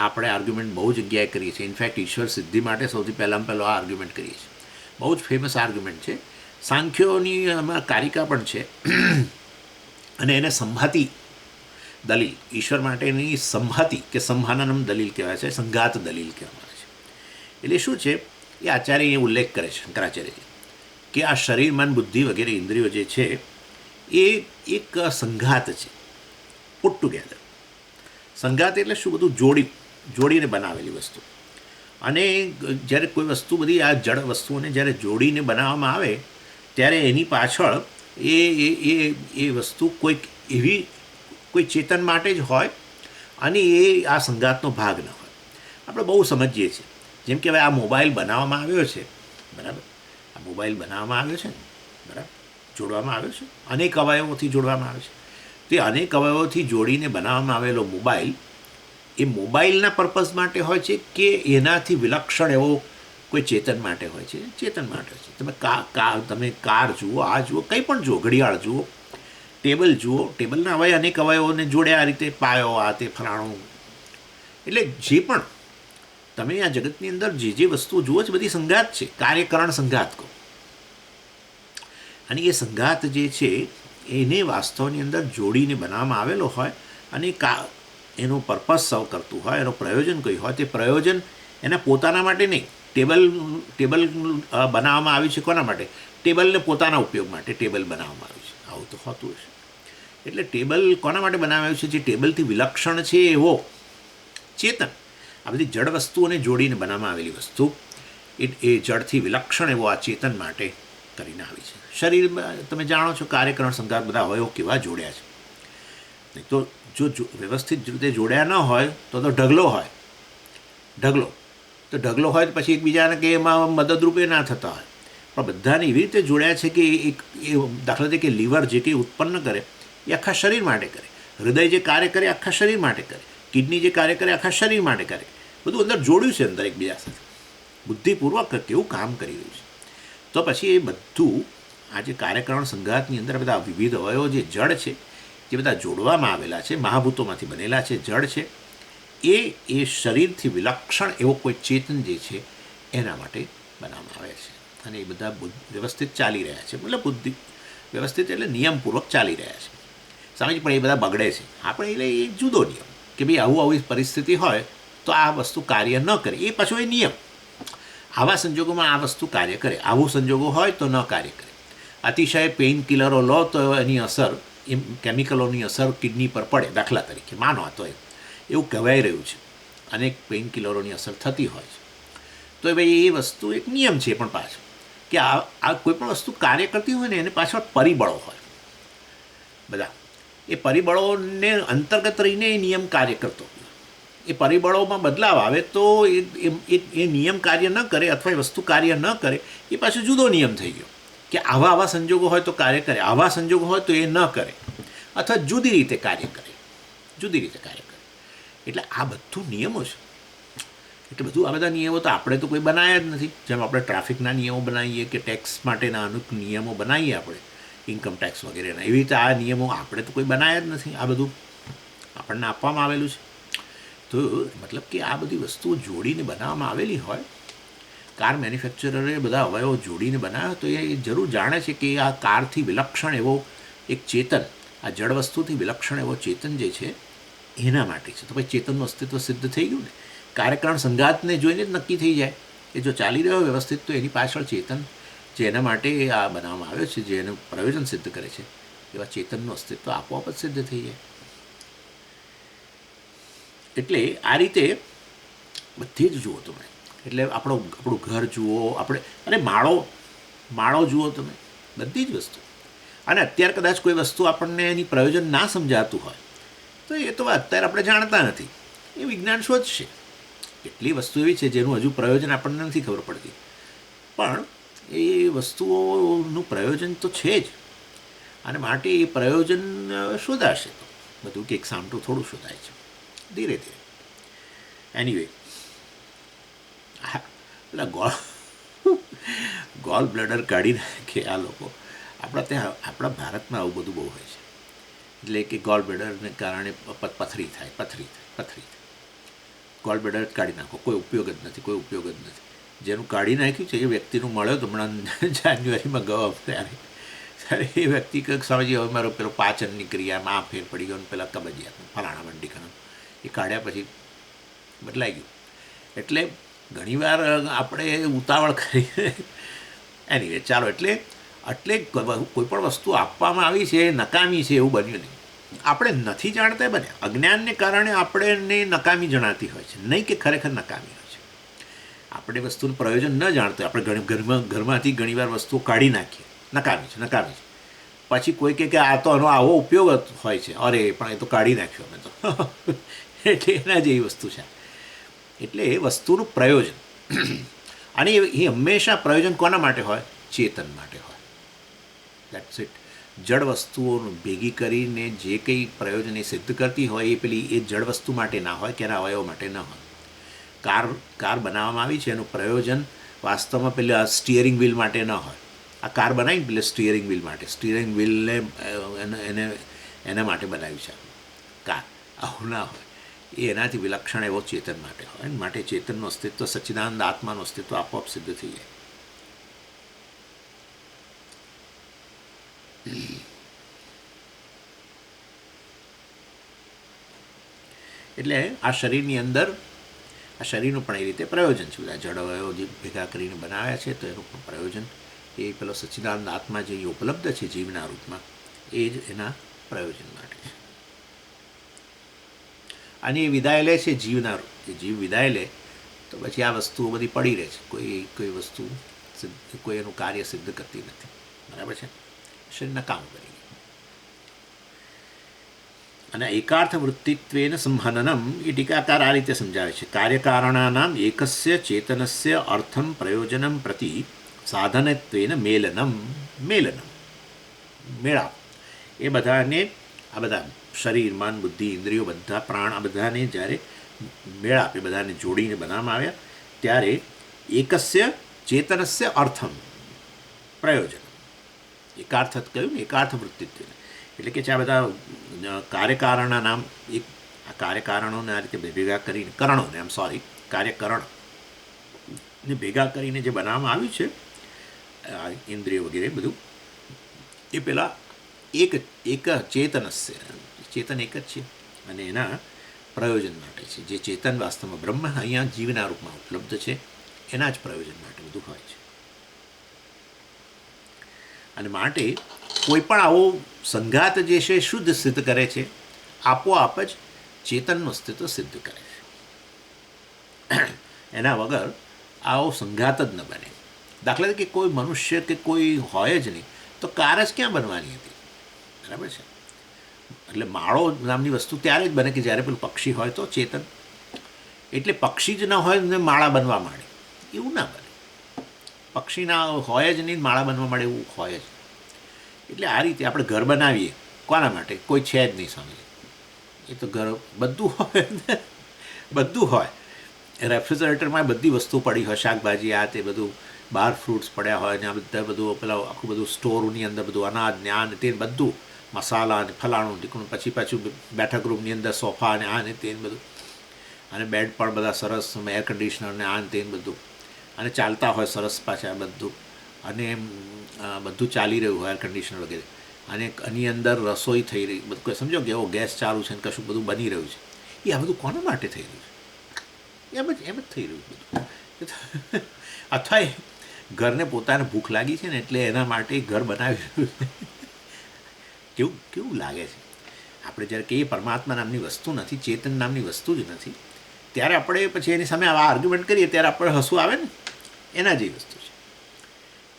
આપણે આર્ગ્યુમેન્ટ બહુ જગ્યાએ કરીએ છીએ. ઇનફેક્ટ ઈશ્વર સિદ્ધિ માટે સૌથી પહેલાં આ આર્ગ્યુમેન્ટ કરીએ છીએ. બહુ જ ફેમસ આર્ગ્યુમેન્ટ છે. સાંખ્યોની આમાં કારિકા પણ છે, અને એને સંહાતિ દલીલ, ઈશ્વર માટેની સંહાતિ કે સંહાનનમ દલીલ કહેવાય છે, સંઘાત દલીલ કહેવામાં આવે છે. એટલે શું છે એ આચાર્ય એ ઉલ્લેખ કરે છે, શંકરાચાર્યજી, કે આ શરીર મન બુદ્ધિ વગેરે ઇન્દ્રિયો જે છે એ એક સંઘાત છે, પુટ ટુગેધર. સંઘાત એટલે શું? બધું જોડીને બનાવેલી વસ્તુ. અને જ્યારે કોઈ વસ્તુ બધી આ જડ વસ્તુઓને જ્યારે જોડીને બનાવવામાં આવે ત્યારે એની પાછળ એ વસ્તુ કોઈક એવી કોઈ ચેતન માટે જ હોય, અને એ આ સંઘાતનો ભાગ ન હોય. આપણે બહુ સમજીએ છીએ. જેમ કે હવે આ મોબાઈલ બનાવવામાં આવ્યો છે, બરાબર, આ મોબાઈલ બનાવવામાં આવ્યો છે ને, બરાબર, જોડવામાં આવ્યો છે, અનેક અવયવોથી જોડવામાં આવે છે. તે અનેક અવયવોથી જોડીને બનાવવામાં આવેલો મોબાઈલ એ મોબાઈલના પર્પઝ માટે હોય છે કે એનાથી વિલક્ષણ એવો કોઈ ચેતન માટે હોય છે? ચેતન માટે છે. તમે કાર જુઓ, આ જુઓ, કંઈ પણ જુઓ, ઘડિયાળ જુઓ, ટેબલ જુઓ, ટેબલના અનેક અવયવોને જોડે આ રીતે પાયો, આ તે ફલાણું. એટલે જે પણ તમે આ જગતની અંદર જે વસ્તુઓ જુઓ છો બધી સંઘાત છે, કાર્યકરણ સંઘાત કહો. અને એ સંઘાત જે છે એને વાસ્તવની અંદર જોડીને બનાવવામાં આવેલો હોય અને એનો પર્પઝ સર્વ કરતું હોય, એનું પ્રયોજન કયું હોય, તે પ્રયોજન એના પોતાના માટે નહીં. ટેબલ બનાવવામાં આવ્યું છે કોના માટે? ટેબલને પોતાના ઉપયોગ માટે ટેબલ બનાવવામાં આવ્યું છે. આવું તો હોતું હશે. એટલે ટેબલ કોના માટે બનાવાયું છે? જે ટેબલથી વિલક્ષણ છે એવો ચેતન. આ બધી જડ વસ્તુઓને જોડીને બનાવવામાં આવેલી વસ્તુ એ જડથી વિલક્ષણ એવો આ ચેતન માટે કરીને આવી છે. શરીરમાં તમે જાણો છો કાર્યકરણ સંઘાત બધા અવયવો કેવા જોડ્યા છે. નહીં તો જો વ્યવસ્થિત રીતે જોડ્યા ન હોય તો ઢગલો હોય. ઢગલો હોય તો પછી એકબીજાને કે એમાં મદદરૂપે ના થતા હોય. પણ બધાને એવી રીતે જોડ્યા છે કે એ દાખલા તરીકે લીવર જે કંઈ ઉત્પન્ન કરે એ આખા શરીર માટે કરે. હૃદય જે કાર્ય કરે આખા શરીર માટે કરે. કિડની જે કાર્ય કરે આખા શરીર માટે કરે. બધું અંદર જોડ્યું છે અંદર એકબીજા સાથે. બુદ્ધિપૂર્વક કેવું કામ કરી રહ્યું છે. તો પછી એ બધું આ જે કાર્યકરણ સંઘાતની અંદર બધા વિવિધ અવયવો જે જડ છે, જે બધા જોડવામાં આવેલા છે, મહાભૂતોમાંથી બનેલા છે, જડ છે, એ શરીરથી વિલક્ષણ એવો કોઈ ચેતન જે છે એના માટે બનાવવામાં આવે છે. અને એ બધા વ્યવસ્થિત ચાલી રહ્યા છે. મતલબ બુદ્ધિ વ્યવસ્થિત એટલે નિયમપૂર્વક ચાલી રહ્યા છે. સમજ પણ એ બધા બગડે છે. આપણે એટલે એ જુદો નિયમ કે ભાઈ આવી પરિસ્થિતિ હોય તો આ વસ્તુ કાર્ય ન કરે, એ પાછો એ નિયમ. આવા સંજોગોમાં આ વસ્તુ કાર્ય કરે, આવું સંજોગો હોય તો ન કાર્ય કરે. અતિશય પેઇન કિલરો લો તો એની અસર, એ કેમિકલોની અસર કિડની પર પડે. દાખલા તરીકે માનો તો એવું કહેવાય રહ્યું છે. અનેક પેઇન કિલરોની અસર થતી હોય છે. તો ભાઈ એ વસ્તુ એક નિયમ છે. પણ પાછો કે આ કોઈ પણ વસ્તુ કાર્ય કરતી હોય ને એને પાછળ પરિબળો હોય બધા. એ પરિબળોને અંતર્ગત રહીને એ નિયમ કાર્ય કરતો હોય. એ પરિબળોમાં બદલાવ આવે તો એ નિયમ કાર્ય ન કરે અથવા એ વસ્તુ કાર્ય ન કરે, એ પાછો જુદો નિયમ થઈ ગયો કે આવા સંજોગો હોય તો કાર્ય કરે, આવા સંજોગો હોય તો એ ન કરે, અથવા જુદી રીતે કાર્ય કરે. એટલે આ બધું નિયમો છે. એટલે બધું આ બધા નિયમો તો આપણે તો કોઈ બનાવ્યા જ નથી. જેમ આપણે ટ્રાફિકના નિયમો બનાવીએ કે ટેક્સ માટેના અમુક નિયમો બનાવીએ આપણે, ઇન્કમ ટેક્સ વગેરેના, એવી રીતે આ નિયમો આપણે તો કોઈ બનાવ્યા જ નથી. આ બધું આપણને આપવામાં આવેલું છે. તો મતલબ કે આ બધી વસ્તુઓ જોડીને બનાવવામાં આવેલી હોય. કાર મેન્યુફેક્ચરરે બધા અવયવો જોડીને બનાવ્યા તો એ જરૂર જાણે છે કે આ કારથી વિલક્ષણ એવો એક ચેતન, આ જડ વસ્તુથી વિલક્ષણ એવો ચેતન જે છે એના માટે છે. તો ભાઈ ચેતનનું અસ્તિત્વ સિદ્ધ થઈ ગયું ને. કાર્યકરણ સંઘાતને જોઈને જ નક્કી થઈ જાય કે જો ચાલી રહ્યો વ્યવસ્થિત તો એની પાછળ ચેતન જે એના માટે આ બનાવવામાં આવ્યો છે, જે એનું પ્રયોજન સિદ્ધ કરે છે, એવા ચેતનનું અસ્તિત્વ આપોઆપ જ સિદ્ધ થઈ જાય. એટલે આ રીતે બધી જ જુઓ તમે. એટલે આપણું ઘર જુઓ, અને માળો જુઓ તમે, બધી જ વસ્તુ. અને અત્યારે કદાચ કોઈ વસ્તુ આપણને એની પ્રયોજન ના સમજાતું હોય તો એ તો અત્યારે આપણે જાણતા નથી. એ વિજ્ઞાન શોધશે. કેટલી વસ્તુ એવી છે જેનું હજુ પ્રયોજન આપણને નથી ખબર પડતી, પણ એ વસ્તુઓનું પ્રયોજન તો છે જ. અને માટે એ પ્રયોજન શોધાશે. તો બધું કે એક સામટું થોડું શોધાય છે ધીરે ધીરે. એનીવે, પેલા ગોલ બ્લેડર કાઢી નાખે આ લોકો. આપણા ભારતમાં આવું બધું બહુ હોય છે. એટલે કે ગોલ બ્લેડરને કારણે પથરી થાય. ગોલ બ્લેડર કાઢી નાખો, કોઈ ઉપયોગ જ નથી. જેનું કાઢી નાખ્યું છે એ વ્યક્તિનું મળ્યો તો હમણાં જાન્યુઆરીમાં ગયો ત્યારે એ વ્યક્તિ કંઈક સમજી હવે મારો પેલો પાચનની ક્રિયામાં આ ફેર પડી ગયો, પેલા કબજિયાતનું ફલાણા મંડીખાનું એ કાઢ્યા પછી બદલાઈ ગયું. એટલે ઘણીવાર આપણે ઉતાવળ કરી. એનીવે ચાલો. એટલે કોઈ પણ વસ્તુ આપવામાં આવી છે એ નકામી છે એવું બન્યું નહીં. આપણે નથી જાણતા બન્યા. અજ્ઞાનને કારણે આપણને નકામી જણાતી હોય છે, નહીં કે ખરેખર નકામી હોય છે. આપણે વસ્તુનું પ્રયોજન ન જાણતું આપણે ઘરમાંથી ઘણીવાર વસ્તુઓ કાઢી નાખીએ, નકામી છે. પછી કોઈ કહે કે આ તો આવો ઉપયોગ હોય છે, અરે પણ એ તો કાઢી નાખ્યો અમે તો. એટલે એના જેવી વસ્તુ છે. એટલે એ વસ્તુનું પ્રયોજન અને એ હંમેશા પ્રયોજન કોના માટે હોય? ચેતન માટે હોય. That's it. જળ વસ્તુઓનું ભેગી કરીને જે કંઈ પ્રયોજન એ સિદ્ધ કરતી હોય એ પેલી એ જળ વસ્તુ માટે ના હોય કે એના અવયવ માટે ન હોય. કાર બનાવવામાં આવી છે એનું પ્રયોજન વાસ્તવમાં પેલા સ્ટિયરિંગ વ્હીલ માટે ન હોય. આ કાર બનાવીને પેલે સ્ટિયરિંગ વ્હીલ માટે, સ્ટિયરિંગ વ્હીલને એને એના માટે બનાવ્યું છે કાર. આવું ના હોય. એ એનાથી વિલક્ષણ એવો ચેતન માટે હોય. માટે ચેતનનું અસ્તિત્વ, સચ્ચિદાનંદ આત્માનું અસ્તિત્વ આપોઆપ સિદ્ધ થઈ જાય. એટલે આ શરીરની અંદર આ શરીરનું પણ એ રીતે પ્રયોજન છે. બધા જળ અવયવો જે ભેગા કરીને બનાવ્યા છે તો એનું પણ પ્રયોજન એ પેલો સચ્ચિદાનંદ આત્મા જે ઉપલબ્ધ છે જીવના રૂપમાં એ જ એના પ્રયોજન માટે છે. અને એ વિદાય લે છે જીવના રૂપ. જે જીવ વિદાય લે તો પછી આ વસ્તુઓ બધી પડી રહે છે. કોઈ વસ્તુ કોઈ એનું કાર્ય સિદ્ધ કરતી નથી. બરાબર છે? શરીરના કામ કરી. અને એકાર્થ વૃત્તિત્વેન સંહનનમ એ ટીકાકાર આ રીતે સમજાવે છે. કાર્યકારણાનામ એકસ્ય ચેતનસ્ય અર્થમ પ્રયોજનમ પ્રતિ સાધનત્વેન મેલનમ મેળાપ. એ બધાને આ બધા શરીર, મન, બુદ્ધિ, ઇન્દ્રિયો, બધા પ્રાણ, આ બધાને જ્યારે મેળાપ, એ બધાને જોડીને બનાવવામાં આવ્યા ત્યારે એકસ્ય ચેતનસ્ય અર્થમ પ્રયોજન. એકાર્થ કહ્યું ને, એકાર્થ વૃત્તિત્વ એટલે કે આ બધા કાર્યકારણના નામ એક આ કાર્યકારણોને આ રીતે ભેગા કરીને કાર્યકરણને ભેગા કરીને જે બનાવવામાં આવ્યું છે ઇન્દ્રિય વગેરે બધું, એ પેલા એક ચેતનસ્ય, ચેતન એક જ છે અને એના પ્રયોજન માટે છે. જે ચેતન વાસ્તવમાં બ્રહ્મ અહીંયા જીવના રૂપમાં ઉપલબ્ધ છે એના જ પ્રયોજન માટે બધું હોય છે. અને માટે કોઈ પણ આવો સંઘાત જે છે શુદ્ધ સિદ્ધ કરે છે, આપોઆપ જ ચેતનનું અસ્તિત્વ સિદ્ધ કરે છે. એના વગર આવો સંઘાત જ ન બને. દાખલા તરીકે કોઈ મનુષ્ય કે કોઈ હોય જ નહીં તો કાર જ ક્યાં બનવાની હતી? બરાબર છે? એટલે માળો નામની વસ્તુ ત્યારે જ બને કે જ્યારે પેલું પક્ષી હોય તો ચેતન. એટલે પક્ષી જ ન હોય ને માળા બનવા માંડે એવું ના બને. પક્ષી ના હોય જ નહીં, માળા બનવા માંડે એવું હોય જ. એટલે આ રીતે આપણે ઘર બનાવીએ કોના માટે? કોઈ છે જ નહીં સમજે. એ તો ઘર બધું હોય, બધું હોય. રેફ્રિજરેટરમાં બધી વસ્તુ પડી હોય, શાકભાજી આ તે બધું, બહાર ફ્રૂટ્સ પડ્યા હોય ને આ બધા બધું પેલા આખું બધું સ્ટોરની અંદર બધું અનાજ ને આ ને તે બધું, મસાલા ને ફલાણું ઢીકણું, પછી પાછું બેઠક રૂમની અંદર સોફા ને આ ને તે બધું, અને બેડ પણ બધા સરસ, એર કન્ડિશનર ને આ ને તે બધું, અને ચાલતા હોય સરસ પાછા બધું, અને બધું ચાલી રહ્યું હોય, એર કન્ડિશનર વગેરે, અને એની અંદર રસોઈ થઈ રહી, બધું સમજો કે એવો ગેસ ચાલુ છે ને કશું બધું બની રહ્યું છે. એ આ બધું કોના માટે થઈ રહ્યું છે? એમ જ થઈ રહ્યું બધું. અથવા ઘરને પોતાને ભૂખ લાગી છે ને એટલે એના માટે ઘર બનાવી રહ્યું છે. કેવું લાગે છે? આપણે જ્યારે કહીએ પરમાત્મા નામની વસ્તુ નથી, ચેતન નામની વસ્તુ જ નથી, ત્યારે આપણે પછી એની સામે આવા આર્ગ્યુમેન્ટ કરીએ ત્યારે આપણે હસવું આવે ને, એના જેવી વસ્તુ છે.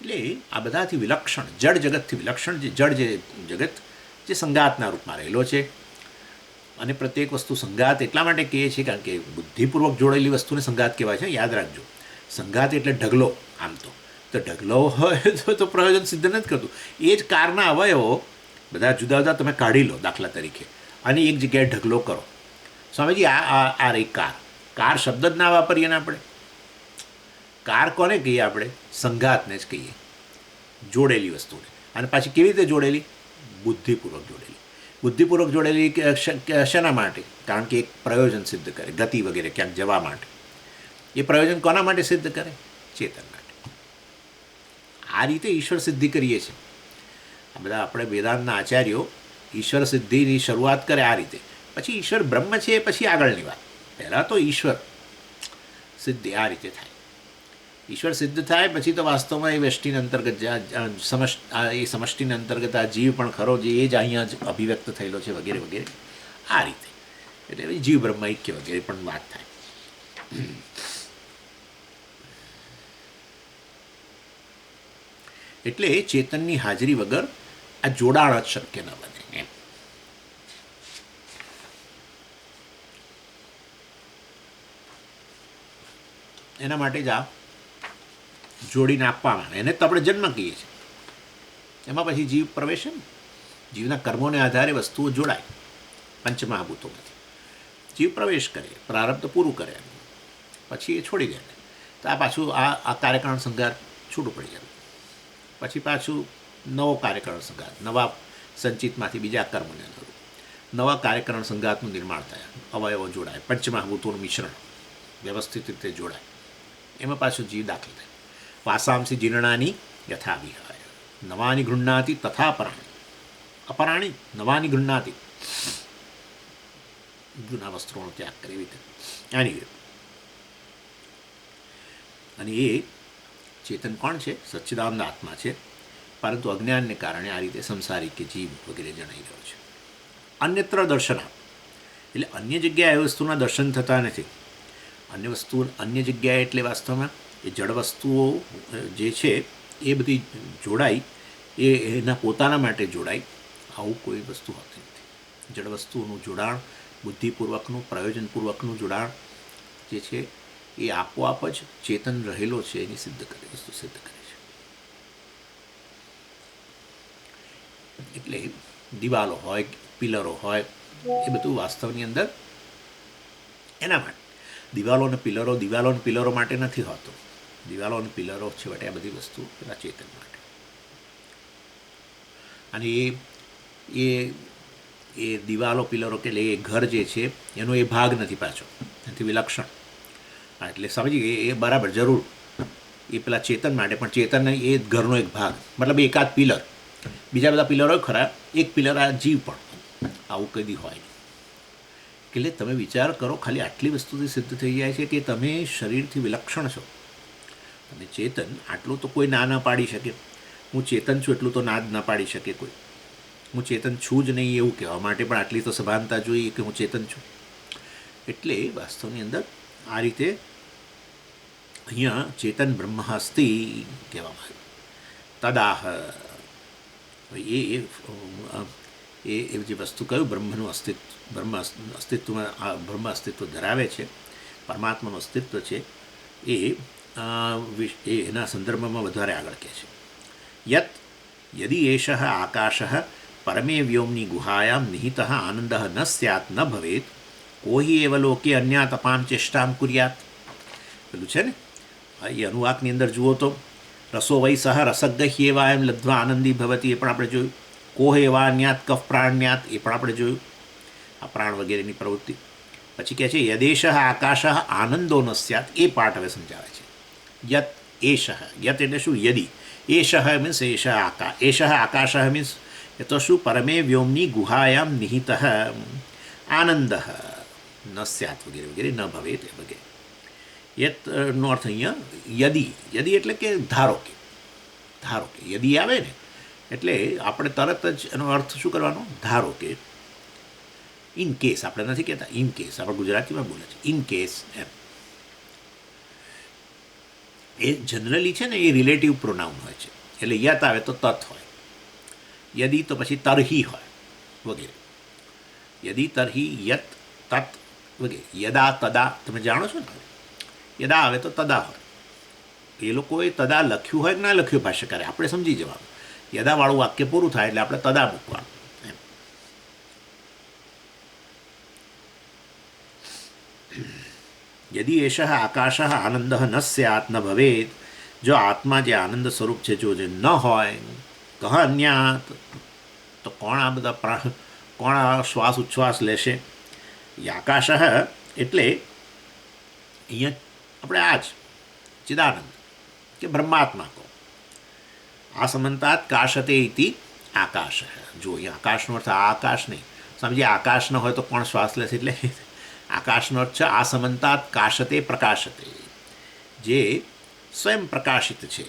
એટલે આ બધાથી વિલક્ષણ, જળ જગતથી વિલક્ષણ જે જળ જે જગત જે સંઘાતના રૂપમાં રહેલો છે. અને પ્રત્યેક વસ્તુ સંઘાત એટલા માટે કહીએ છીએ કારણ કે બુદ્ધિપૂર્વક જોડેલી વસ્તુને સંઘાત કહેવાય છે. યાદ રાખજો, સંઘાત એટલે ઢગલો. આમ તો ઢગલો હોય તો પ્રયોજન સિદ્ધ નથી કરતું. એ જ કારના અવયવો બધા જુદા જુદા તમે કાઢી લો દાખલા તરીકે, અને એક જગ્યાએ ઢગલો કરો. સ્વામીજી આ રહી કાર શબ્દ જ ના વાપરીએ ને આપણે. કાર કોને કહીએ આપણે? સંઘાતને જ કહીએ, જોડેલી વસ્તુને. અને પાછી કેવી રીતે જોડેલી? બુદ્ધિપૂર્વક જોડેલી. બુદ્ધિપૂર્વક જોડેલી શેના માટે? કારણ કે એક પ્રયોજન સિદ્ધ કરે, ગતિ વગેરે ક્યાંક જવા માટે. એ પ્રયોજન કોના માટે સિદ્ધ કરે? ચેતન માટે. આ રીતે ઈશ્વર સિદ્ધિ કરીએ છીએ. આ બધા આપણે વેદાંતના આચાર્યો ઈશ્વર સિદ્ધિની શરૂઆત કરે આ રીતે. પછી ઈશ્વર બ્રહ્મ છે પછી આગળની વાત. પહેલાં તો ઈશ્વર સિદ્ધિ આ રીતે થાય. ઈશ્વર સિદ્ધ થાય પછી તો વાસ્તવમાં એ વ્યષ્ટિને અંતર્ગત એ સમષ્ટિને અંતર્ગત આ જીવ પણ ખરો જે એ જ અહીંયા જ અભિવ્યક્ત થયેલો છે વગેરે વગેરે આ રીતે. એટલે જીવ બ્રહ્મ ઐક્ય વગેરે પણ વાત થાય. એટલે ચેતનની હાજરી વગર આ જોડાણ જ શક્ય ન બને એમ. એના માટે જ આ જોડીને આપવામાં આવે. એને તો આપણે જન્મ કહીએ છીએ. એમાં પછી જીવ પ્રવેશે ને. જીવના કર્મોને આધારે વસ્તુઓ જોડાય પંચમહાભૂતોમાંથી. જીવ પ્રવેશ કરે, પ્રારબ્ધ પૂરું કરે, પછી એ છોડી દે. તો આ પાછું આ કાર્યકારણ સંઘાત છૂટું પડી જાય. પછી પાછું નવો કાર્યકારણ સંઘાત, નવા સંચિતમાંથી બીજા કર્મને અનુરૂપ નવા કાર્યકારણ સંઘાતનું નિર્માણ થાય, અવયવો જોડાય, પંચમહાભૂતોનું મિશ્રણ વ્યવસ્થિત રીતે જોડાય, એમાં પાછું જીવ દાખલ થાય. વાસાંસી જીર્ણાની યથા વિહાય નવાની ગૃહ્ણાતિ તથા અપરાણી. અપરાણી નવાની ગૃહ્ણાતિ, જૂના વસ્ત્રોનો ત્યાગ કરે એવી રીતે. અને એ ચેતન કોણ છે? સચ્ચિદાનંદ આત્મા છે, પરંતુ અજ્ઞાનને કારણે આ રીતે સંસારી કે જીવ વગેરે જણાઈ રહ્યો છે. અન્યત્ર દર્શના એટલે અન્ય જગ્યાએ એ વસ્તુના દર્શન થતા નથી. અન્ય જગ્યાએ એટલે વાસ્તવમાં એ જળ વસ્તુઓ જે છે એ બધી જોડાઈ, એ એના પોતાના માટે જોડાય, આવું કોઈ વસ્તુ હોતી નથી. જળ વસ્તુઓનું જોડાણ, બુદ્ધિપૂર્વકનું, પ્રયોજનપૂર્વકનું જોડાણ જે છે એ આપોઆપ જ ચેતન રહેલો છે એની વસ્તુ સિદ્ધ કરે છે. એટલે દિવાલો હોય, પિલરો હોય, એ બધું વાસ્તવની અંદર એના માટે. દિવાલો અને પિલરો માટે નથી હોતો. દિવાલો અને પિલરો છેવટે આ બધી વસ્તુ પેલા ચેતન માટે. અને એ એ દિવાલો પિલરો કે એ ઘર જે છે એનો એ ભાગ નથી પાછો, એનાથી વિલક્ષણ. એટલે સમજી એ બરાબર જરૂર એ પેલા ચેતન માટે, પણ ચેતન એ ઘરનો એક ભાગ, મતલબ એકાદ પિલર. બીજા બધા પિલરો ખરા, એક પિલર આ જીવ પણ, આવું કદી હોય નહીં. એટલે તમે વિચાર કરો, ખાલી આટલી વસ્તુથી સિદ્ધ થઈ જાય છે કે તમે શરીરથી વિલક્ષણ છો. અને ચેતન આટલું તો કોઈ ના પાડી શકે. હું ચેતન છું એટલું તો ના જ ના પાડી શકે કોઈ. હું ચેતન છું જ નહીં એવું કહેવા માટે પણ આટલી તો સભાનતા જોઈએ કે હું ચેતન છું. એટલે વાસ્તવની અંદર આ રીતે અહીંયા ચેતન બ્રહ્મ અસ્તિ કહેવામાં આવ્યું. તદાહ એ જે વસ્તુ કહ્યું બ્રહ્મનું અસ્તિત્વ, બ્રહ્મ અસ્તિત્વ ધરાવે છે, પરમાત્માનું અસ્તિત્વ છે, એ એના સંદર્ભમાં વધારે આગળ કહે છે. યત યદિ એષ આકાશ પરમે વ્યોમની ગુહાયામ નિહિત આનંદ ન સ્યાત ન ભવેત કોઈ એવ લોકે અન્યાત અપામ ચેષ્ટામ કુર્યાત. પેલું છે ને એ અનુવાકની અંદર જુઓ તો રસો વૈ સહ રસગ્ગહ્ય એવા એમ લબ્ધ્વા આનંદી ભવતી, એ પણ આપણે જોયું. કોહ એવા ન્યાત કફ પ્રાણ્યાત, એ પણ આપણે જોયું, આ પ્રાણ વગેરેની પ્રવૃત્તિ. પછી કહે છે યદેશ આકાશ આનંદો ન સ્યાત, એ પાઠ હવે સમજાવે છે. યત એશ, યત એટલે શું? યદિ. એશ મીન્સ એશ આકાશ મીન્સ એ તો શું? પરમે વ્યોમની ગુહાયામ નિહિત આનંદ ન સ્યાત વગેરે વગેરે, ન ભવેત વગેરે. યતનો અર્થ અહીંયા યદિ એટલે કે ધારો કે યદિ આવે ને એટલે આપણે તરત જ એનો અર્થ શું કરવાનો? ધારો કે. ઇન કેસ આપણે નથી કહેતા, ઇન કેસ આપણે ગુજરાતીમાં બોલે છે, ઇન કેસ એમ. એ જનરલી છે ને એ રિલેટિવ પ્રોનાઉન હોય છે. એટલે યત આવે તો તત હોય, યદિ તો પછી તરહી હોય વગેરે. યદિ તરહી યત તત વગેરે. યદા તદા તમે જાણો છો ને, યદા આવે તો તદા હોય. એ લોકોએ તદા લખ્યું હોય કે ના લખ્યું ભાષ્યકારે, આપણે સમજી જવાનું. યદાવાળું વાક્ય પૂરું થાય એટલે આપણે તદા મૂકવાનું એમ. યદિ એષ આકાશ આનંદ ન સ્યાત ન ભવેત, જો આત્મા જે આનંદ સ્વરૂપ છે જો જે ન હોય, કહ અન્યાત, તો કોણ આ બધા કોણ આ શ્વાસ ઉચ્છ્વાસ લેશે? એ આકાશ એટલે અહીંયા આપણે આ જ ચિદાનંદ કે બ્રહ્માત્મા કહો. આ સમંતાત કાશતે ઇતિ આકાશ. જો અહીંયા આકાશનો અર્થ આ આકાશ નહીં સમજીએ. આકાશ ન હોય તો કોણ શ્વાસ લેશે? એટલે આકાશનો અર્થ છે આ સમંતાત કાશતે પ્રકાશતે, જે સ્વયં પ્રકાશિત છે,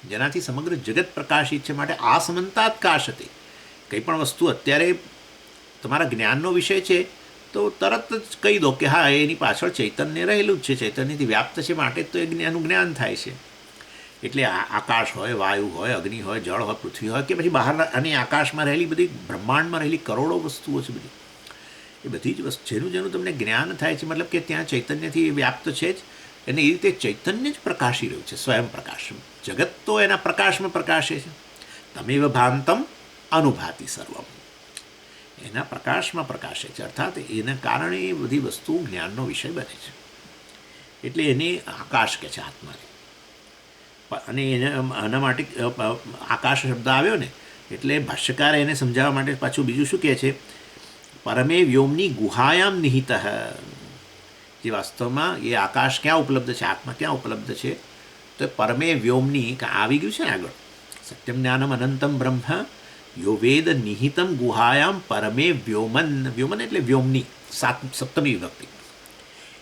જેનાથી સમગ્ર જગત પ્રકાશિત છે. માટે આ સમંતાત કાશતે, કંઈ પણ વસ્તુ અત્યારે તમારા જ્ઞાનનો વિષય છે તો તરત જ કહી દો કે હા એની પાછળ ચૈતન્ય રહેલું જ છે, ચૈતન્યથી વ્યાપ્ત છે, માટે તો એનું જ્ઞાન થાય છે. એટલે આકાશ હોય, વાયુ હોય, અગ્નિ હોય, જળ હોય, પૃથ્વી હોય, કે પછી બહારના અને આકાશમાં રહેલી બધી બ્રહ્માંડમાં રહેલી કરોડો વસ્તુઓ છે બધી, એ બધી જ વસ્તુ જેનું તમને જ્ઞાન થાય છે, મતલબ કે ત્યાં ચૈતન્યથી વ્યાપ્ત છે જ. અને એ રીતે ચૈતન્ય જ પ્રકાશી રહ્યું છે, સ્વયં પ્રકાશ. જગત તો એના પ્રકાશમાં પ્રકાશે છે. તમેવ ભાંતમ અનુભાતિ સર્વમ, એના પ્રકાશમાં પ્રકાશે છે, અર્થાત એના કારણે એ બધી વસ્તુ જ્ઞાનનો વિષય બને છે. એટલે એને આકાશ કહે છે આત્માને. અને આના માટે આકાશ શબ્દ આવ્યો ને, એટલે ભાષ્યકાર એને સમજાવવા માટે પાછું બીજું શું કહે છે, પરમે વ્યોમની ગુહાયામ નિહિત, જે વાસ્તવમાં એ આકાશ ક્યાં ઉપલબ્ધ છે, આત્મા ક્યાં ઉપલબ્ધ છે, તો પરમે વ્યોમની આવી ગયું છે ને આગળ, સત્યમ જ્ઞાનમ અનંતમ બ્રહ્મ યો વેદ નિહિતમ ગુહાયામ પરમે વ્યોમન. વ્યોમન એટલે વ્યોમની સપ્તમી વિભક્તિ.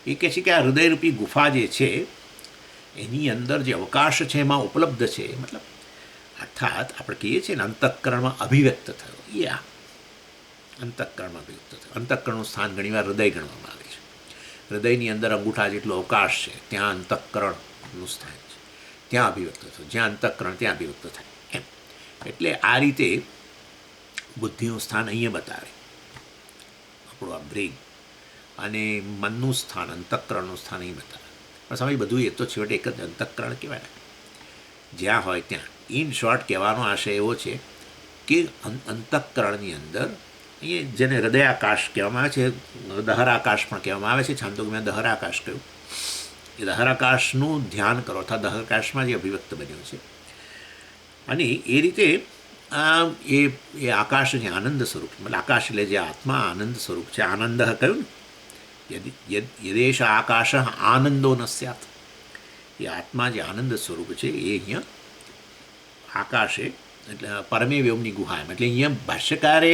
એ કહે છે કે આ હૃદયરૂપી ગુફા જે છે એની અંદર જે અવકાશ છે એમાં ઉપલબ્ધ છે, મતલબ અર્થાત આપણે કહીએ છીએ ને અંતઃકરણમાં અભિવ્યક્ત થયો, એ આ અંતઃકરણમાં અભિવ્યક્ત થયો. અંતઃકરણનું સ્થાન ઘણીવાર હૃદય ગણવામાં આવે છે. હૃદયની અંદર અંગૂઠા જેટલો અવકાશ છે ત્યાં અંતઃકરણનું સ્થાન છે, ત્યાં અભિવ્યક્ત થયો. જ્યાં અંતઃકરણ ત્યાં અભિવ્યક્ત થાય એમ. એટલે આ રીતે બુદ્ધિનું સ્થાન અહીંયા બતાવે આપણું આ બ્રેઇન, અને મનનું સ્થાન અંતઃકરણનું સ્થાન અહીં બતાવે. પણ સમય બધું એ તો છેવટે એક જ અંતઃકરણ કહેવાય, જ્યાં હોય ત્યાં. ઇન શોર્ટ કહેવાનો આશય એવો છે કે અંતઃકરણની અંદર અહીંયા જેને હૃદયાકાશ કહેવામાં આવે છે, દહરાકાશ પણ કહેવામાં આવે છે, છાંદોગ્યમાં દહરાકાશ કહ્યું. એ દહરાકાશનું ધ્યાન કરો, અર્થાત દહરાકાશમાં જે અભિવ્યક્ત બન્યું છે. અને એ રીતે એ આકાશ જે આનંદ સ્વરૂપ, મતલબ આકાશ એટલે જે આત્મા આનંદ સ્વરૂપ છે, આનંદ કહ્યું ને, યદેશ આકાશ આનંદો ન સ્યાત, એ આત્મા જે આનંદ સ્વરૂપ છે એ અહીંયા આકાશે એટલે પરમે વ્યોમની ગુહાએમ. એટલે અહીંયા ભાષ્યકારે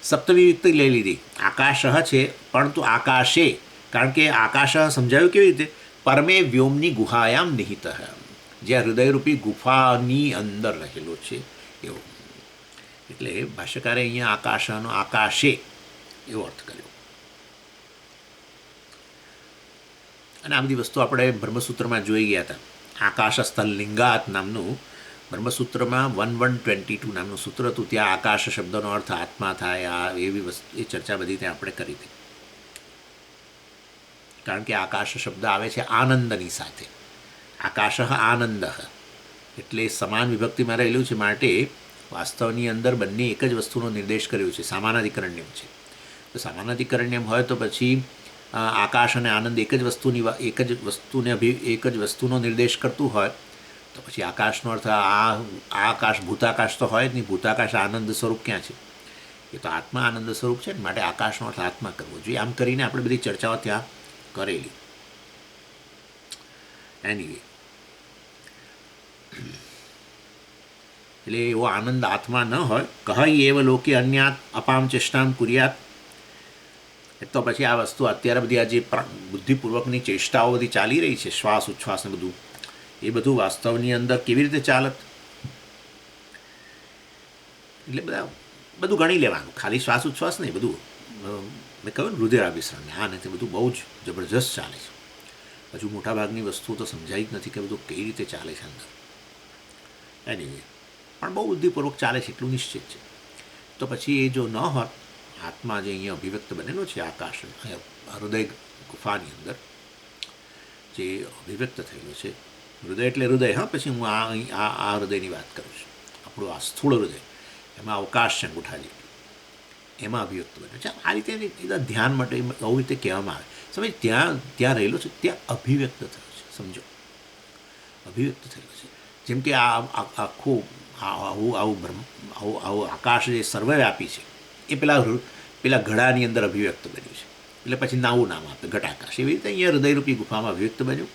સપ્તવિભક્તિ લઈ લીધી, આકાશ છે પરંતુ આકાશે, કારણ કે આકાશ સમજાયું કેવી રીતે, પરમે વ્યોમની ગુહાયામ નિહિત, જ્યાં હૃદયરૂપી ગુફાની અંદર રહેલો છે એવો. એટલે ભાષ્યકારે અહીંયા આકાશનો આકાશે એવો અર્થ કર્યો. અને આ બધી વસ્તુ આપણે બ્રહ્મસૂત્રમાં જોઈ ગયા હતા. આકાશસ્થલ લિંગાત નામનું બ્રહ્મસૂત્રમાં 1122 નામનું સૂત્ર હતું, ત્યાં આકાશ શબ્દનો અર્થ આત્મા થાય, આ એવી વસ્તુ એ ચર્ચા બધી ત્યાં આપણે કરી હતી. કારણ કે આકાશ શબ્દ આવે છે આનંદની સાથે, આકાશ આનંદ, એટલે સમાન વિભક્તિમાં રહેલું છે, માટે વાસ્તવની અંદર બંને એક જ વસ્તુનો નિર્દેશ કર્યો છે, સામાનાધિકરણ્યમ છે. તો સામાનાધિકરણ્યમ હોય તો પછી આકાશ અને આનંદ એક જ વસ્તુનો નિર્દેશ કરતું હોય તો પછી આકાશનો અર્થ આ આકાશ ભૂતાકાશ તો હોય જ નહીં. ભૂતાકાશ આનંદ સ્વરૂપ ક્યાં છે, એ તો આત્મા આનંદ સ્વરૂપ છે ને, માટે આકાશનો અર્થ આત્મા કરવો જોઈએ. આમ કરીને આપણે બધી ચર્ચાઓ ત્યાં કરેલી. એનીવે, એટલે એવો આનંદ આત્મા ન હોય, કહી એવ લોકે અન્યાત અપામ ચેષ્ટામ કુર્યાત. તો પછી આ વસ્તુ અત્યારે બધી આ જે બુદ્ધિપૂર્વકની ચેષ્ટાઓ બધી ચાલી રહી છે, શ્વાસ ઉચ્છ્વાસ ને બધું, એ બધું વાસ્તવની અંદર કેવી રીતે ચાલત. એટલે બધું ગણી લેવાનું, ખાલી શ્વાસ ઉચ્છ્વાસ નહીં, બધું મેં કહ્યું ને રુધિરાભિસરણ ને આ નથી, બધું બહુ જ જબરજસ્ત ચાલે છે. હજુ મોટાભાગની વસ્તુઓ તો સમજાઈ જ નથી કે બધું કઈ રીતે ચાલે છે અંદર. એનીવે, પણ બહુ બુદ્ધિપૂર્વક ચાલે છે એટલું નિશ્ચિત છે. તો પછી એ જો ન હોત, આત્મા જે અહીંયા અભિવ્યક્ત બનેલો છે આકાશ હૃદય ગુફાની અંદર જે અભિવ્યક્ત થયેલો છે, હૃદય એટલે હૃદય, હા, પછી હું આ હૃદયની વાત કરું છું, આપણું આ સ્થૂળ હૃદય, એમાં અવકાશ છે અંગૂઠા જેટલું, એમાં અભિવ્યક્ત બન્યો છે. આ રીતે એના ધ્યાન માટે આવું રીતે કહેવામાં આવે. સમજ, ત્યાં રહેલો છે, ત્યાં અભિવ્યક્ત થયો છે, સમજો, અભિવ્યક્ત થયેલો છે. જેમ કે આ આખું આવું આકાશ જે સર્વવ્યાપી છે એ પેલા ઘડાની અંદર અભિવ્યક્ત બન્યું છે, એટલે પછી નવું નામ આપે ઘટાકાશ. એવી રીતે અહીંયા હૃદયરૂપી ગુફામાં અભિવ્યક્ત બન્યું,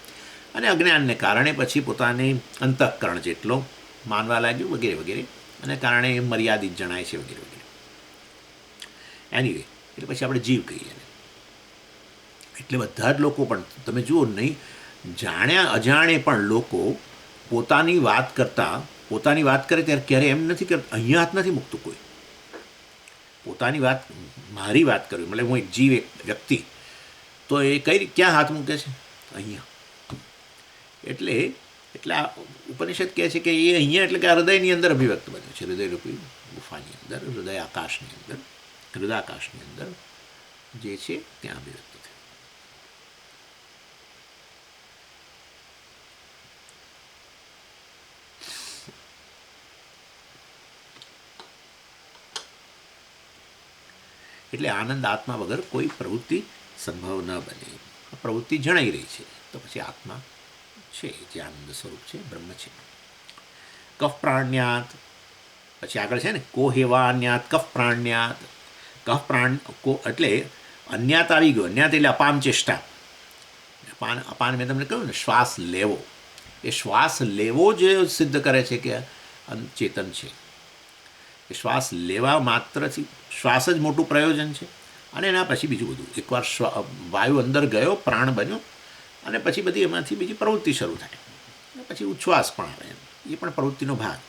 અને અજ્ઞાનને કારણે પછી પોતાને અંતઃકરણ જેટલો માનવા લાગ્યું વગેરે વગેરે, અને કારણે એ મર્યાદિત જણાય છે વગેરે વગેરે. એનીવે, એટલે પછી આપણે જીવ કહીએ એને. એટલે બધા જ લોકો પણ તમે જુઓ નહીં, જાણ્યા અજાણે પણ લોકો પોતાની વાત કરે ત્યારે ક્યારે એમ નથી કરતા, અહીંયા હાથ નથી મૂકતું કોઈ. પોતાની વાત, મારી વાત કરવી, મતલબ હું એક જીવ, એક વ્યક્તિ, તો એ ક્યાં હાથ મૂકે છે, અહીંયા. એટલે આ ઉપનિષદ કહે છે કે એ અહીંયા એટલે કે આ હૃદયની અંદર અભિવ્યક્ત બન્યું છે, હૃદયરૂપી ગુફાની અંદર, હૃદયાકાશની અંદર જે છે ત્યાં અભિવ્યક્ત થયું. એટલે આનંદ આત્મા વગર કોઈ પ્રવૃત્તિ સંભવ ન બને. પ્રવૃત્તિ જણાઈ રહી છે તો પછી આત્મા છે જે આનંદ સ્વરૂપ છે, બ્રહ્મ છે. કફ પ્રાણ્યાત, પછી આગળ છે ને કોહેવાન્યાત કફ પ્રાણ્યાત. કફ પ્રાણ એટલે અન્યાત આવી ગયો. અન્યાત એટલે અપાન ચેષ્ટા. અપાન મેં તમને કહ્યું ને, શ્વાસ લેવો. એ શ્વાસ લેવો જે સિદ્ધ કરે છે કે ચેતન છે. એ શ્વાસ લેવા માત્રથી શ્વાસ જ મોટું પ્રયોજન છે. અને એના પછી બીજું બધું, એકવાર વાયુ અંદર ગયો, પ્રાણ બન્યો, અને પછી બધી એમાંથી બીજી પ્રવૃત્તિ શરૂ થાય. અને પછી ઉચ્છ્વાસ પણ આવે, એ પણ પ્રવૃત્તિનો ભાગ,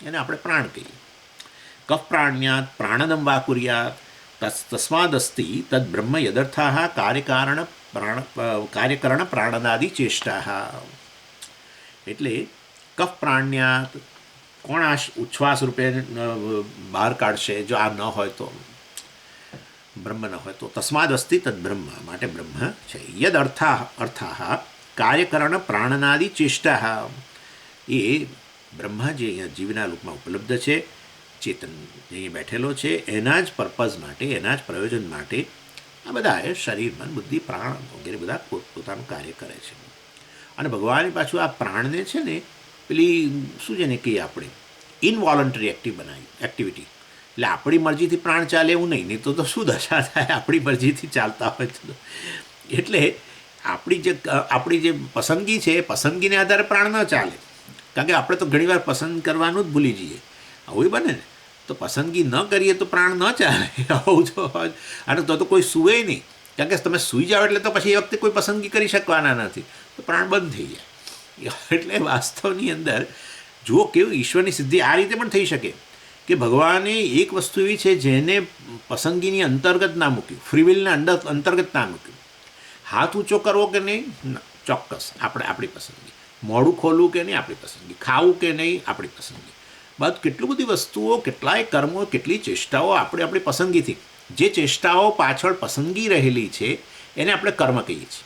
એને આપણે પ્રાણ કહીએ. કફ પ્રાણ્યાત પ્રાણદમ વા કુર્યાત તસ્માદસ્તિ તદ બ્રહ્મ યદર્થા કાર્યકરણ પ્રાણનાદિ ચેષ્ટા. એટલે કફ પ્રાણ્યાત, કોણ આ ઉચ્છ્વાસ રૂપે બહાર કાઢશે જો આ ન હોય તો, બ્રહ્મ ન હોય તો. તસ્માદ અસ્તિ તદ બ્રહ્મ, માટે બ્રહ્મ છે. યદ અર્થા કાર્યકરણ પ્રાણનાદિ ચેષ્ટા. એ બ્રહ્મ જે અહીંયા જીવના રૂપમાં ઉપલબ્ધ છે, ચેતન અહીંયા બેઠેલો છે, એના જ પર્પઝ માટે, એના જ પ્રયોજન માટે આ બધા શરીર, મન, બુદ્ધિ, પ્રાણ વગેરે બધા પોતાનું કાર્ય કરે છે. અને ભગવાને પાછું આ પ્રાણને છે ને પેલી શું છે ને કહીએ આપણે ઇનવોલન્ટરી એક્ટિવિટી. એટલે આપણી મરજીથી પ્રાણ ચાલે એવું નહીં, નહીં તો શું દશા થાય આપણી મરજીથી ચાલતા હોય તો. એટલે આપણી જે પસંદગી છે એ પસંદગીને આધારે પ્રાણ ન ચાલે. કારણ કે આપણે તો ઘણીવાર પસંદ કરવાનું જ ભૂલી જઈએ. આવું બને ને, તો પસંદગી ન કરીએ તો પ્રાણ ન ચાલે. આવું તો અને તો કોઈ સૂવે નહીં. કારણ કે તમે સૂઈ જાઓ એટલે તો પછી એ વખતે કોઈ પસંદગી કરી શકવાના નથી, તો પ્રાણ બંધ થઈ જાય. એટલે વાસ્તવની અંદર જુઓ કેવું ઈશ્વરની સિદ્ધિ આ રીતે પણ થઈ શકે કે ભગવાને એક વસ્તુ એવી છે જેને પસંદગીની અંતર્ગત ના મૂક્યું, ફ્રીવિલના અંતર્ગત ના મૂક્યું. હાથ ઊંચો કરવો કે નહીં, ચોક્કસ આપણી પસંદગી. મોઢું ખોલવું કે નહીં, આપણી પસંદગી. ખાવું કે નહીં, આપણી પસંદગી. બસ કેટલી બધી વસ્તુઓ, કેટલાય કર્મો, કેટલી ચેષ્ટાઓ આપણી પસંદગીથી. જે ચેષ્ટાઓ પાછળ પસંદગી રહેલી છે એને આપણે કર્મ કહીએ છીએ.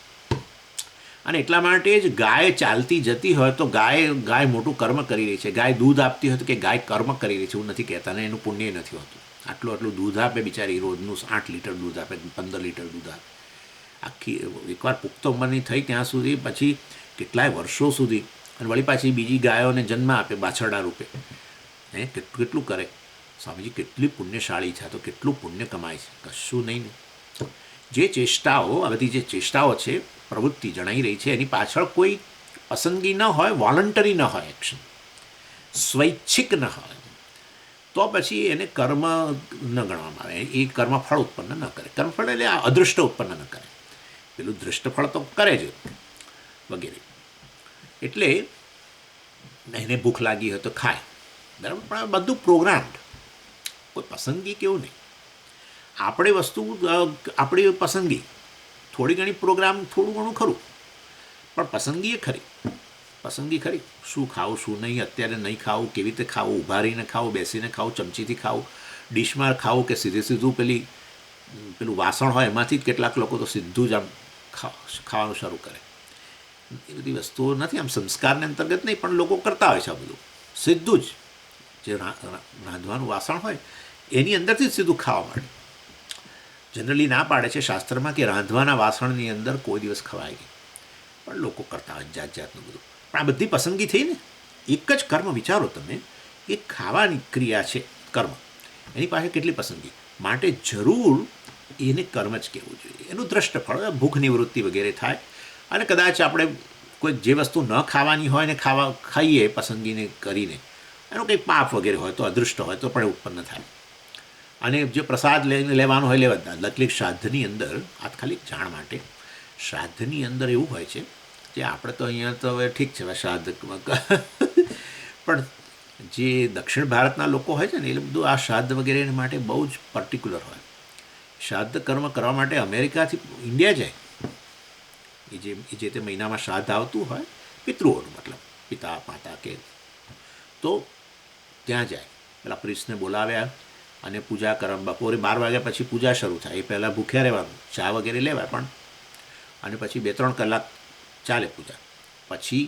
અને એટલા માટે જ ગાય ચાલતી જતી હોય તો ગાય મોટું કર્મ કરી રહી છે. ગાય દૂધ આપતી હોય તો કે ગાય કર્મ કરી રહી છે એવું નથી કહેતા, ને એનું પુણ્ય નથી હોતું. આટલું દૂધ આપે બિચારી, રોજનું 8 લીટર દૂધ આપે, 15 લીટર દૂધ આપે. આખી એકવાર પુખ્ત ઉંમરની થઈ ત્યાં સુધી, પછી કેટલાય વર્ષો સુધી, અને વળી પાછી બીજી ગાયોને જન્મ આપે બાછરડા રૂપે. કેટલું કરે સ્વામીજી, કેટલી પુણ્યશાળી છે, તો કેટલું પુણ્ય કમાય છે. કશું નહીં. જે ચેષ્ટાઓ, આ બધી જે ચેષ્ટાઓ છે, પ્રવૃત્તિ જણાઈ રહી છે, એની પાછળ કોઈ પસંદગી ન હોય, વોલન્ટરી ન હોય, એક્શન સ્વૈચ્છિક ન હોય, તો પછી એને કર્મ ન ગણવામાં આવે. એ કર્મફળ ઉત્પન્ન ન કરે. કર્મફળ એટલે આ અદૃષ્ટ ઉત્પન્ન ન કરે. પેલું દૃષ્ટફળ તો કરે જ વગેરે. એટલે એને ભૂખ લાગી હોય તો ખાય, બરાબર, પણ બધું પ્રોગ્રામ્ડ, કોઈ પસંદગી કેવું નહીં. આપણે વસ્તુ આપણી પસંદગી થોડી ઘણી પ્રોગ્રામ, થોડું ઘણું ખરું, પણ પસંદગી ખરી. શું ખાવું, શું નહીં, અત્યારે નહીં ખાવું, કેવી રીતે ખાવું, ઊભા રહીને ખાવું, બેસીને ખાવું, ચમચીથી ખાવું, ડીશમાં ખાવું કે સીધું પેલું વાસણ હોય એમાંથી જ કેટલાક લોકો તો સીધું જ આમ ખાવાનું શરૂ કરે. એ બધી વસ્તુઓ નથી, આમ સંસ્કારને અંતર્ગત નહીં, પણ લોકો કરતા હોય છે આ બધું. સીધું જ જે રાંધવાનું વાસણ હોય એની અંદરથી જ સીધું ખાવા માંડે. જનરલી ના પાડે છે શાસ્ત્રમાં કે રાંધવાના વાસણની અંદર કોઈ દિવસ ખવાય નહીં, પણ લોકો કરતા હોય જાતનું બધું. પણ આ બધી પસંદગી થઈ ને, એક જ કર્મ વિચારો તમે, એ ખાવાની ક્રિયા છે કર્મ, એની પાસે કેટલી પસંદગી. માટે જરૂર એને કર્મ જ કહેવું જોઈએ. એનું દ્રષ્ટફળ ભૂખ નિવૃત્તિ વગેરે થાય. અને કદાચ આપણે કોઈ જે વસ્તુ ન ખાવાની હોય ને ખાઈએ પસંદગીને કરીને, એનું કંઈક પાપ વગેરે હોય તો, અદૃષ્ટ હોય તો પણ ઉત્પન્ન થાય. અને જે પ્રસાદ લેવાનો હોય લેવા. એટલે શ્રાદ્ધની અંદર, આ ખાલી જાણ માટે, શ્રાદ્ધની અંદર એવું હોય છે જે આપણે તો અહીંયા તો હવે ઠીક છે શ્રાદ્ધ, પણ જે દક્ષિણ ભારતના લોકો હોય છે ને એ બધું આ શ્રાદ્ધ વગેરે માટે બહુ જ પર્ટિક્યુલર હોય. શ્રાદ્ધ કર્મ કરવા માટે અમેરિકાથી ઇન્ડિયા જાય, એ જે તે મહિનામાં શ્રાદ્ધ આવતું હોય પિતૃઓનું, મતલબ પિતા માતા કે, તો ત્યાં જાય. પેલા પ્રિસ્ટને બોલાવ્યા અને પૂજા કરવા. બપોરે 12 વાગ્યા પછી પૂજા શરૂ થાય. એ પહેલાં ભૂખ્યા રહેવાનું, ચા વગેરે લેવાય પણ, અને પછી 2-3 કલાક ચાલે પૂજા. પછી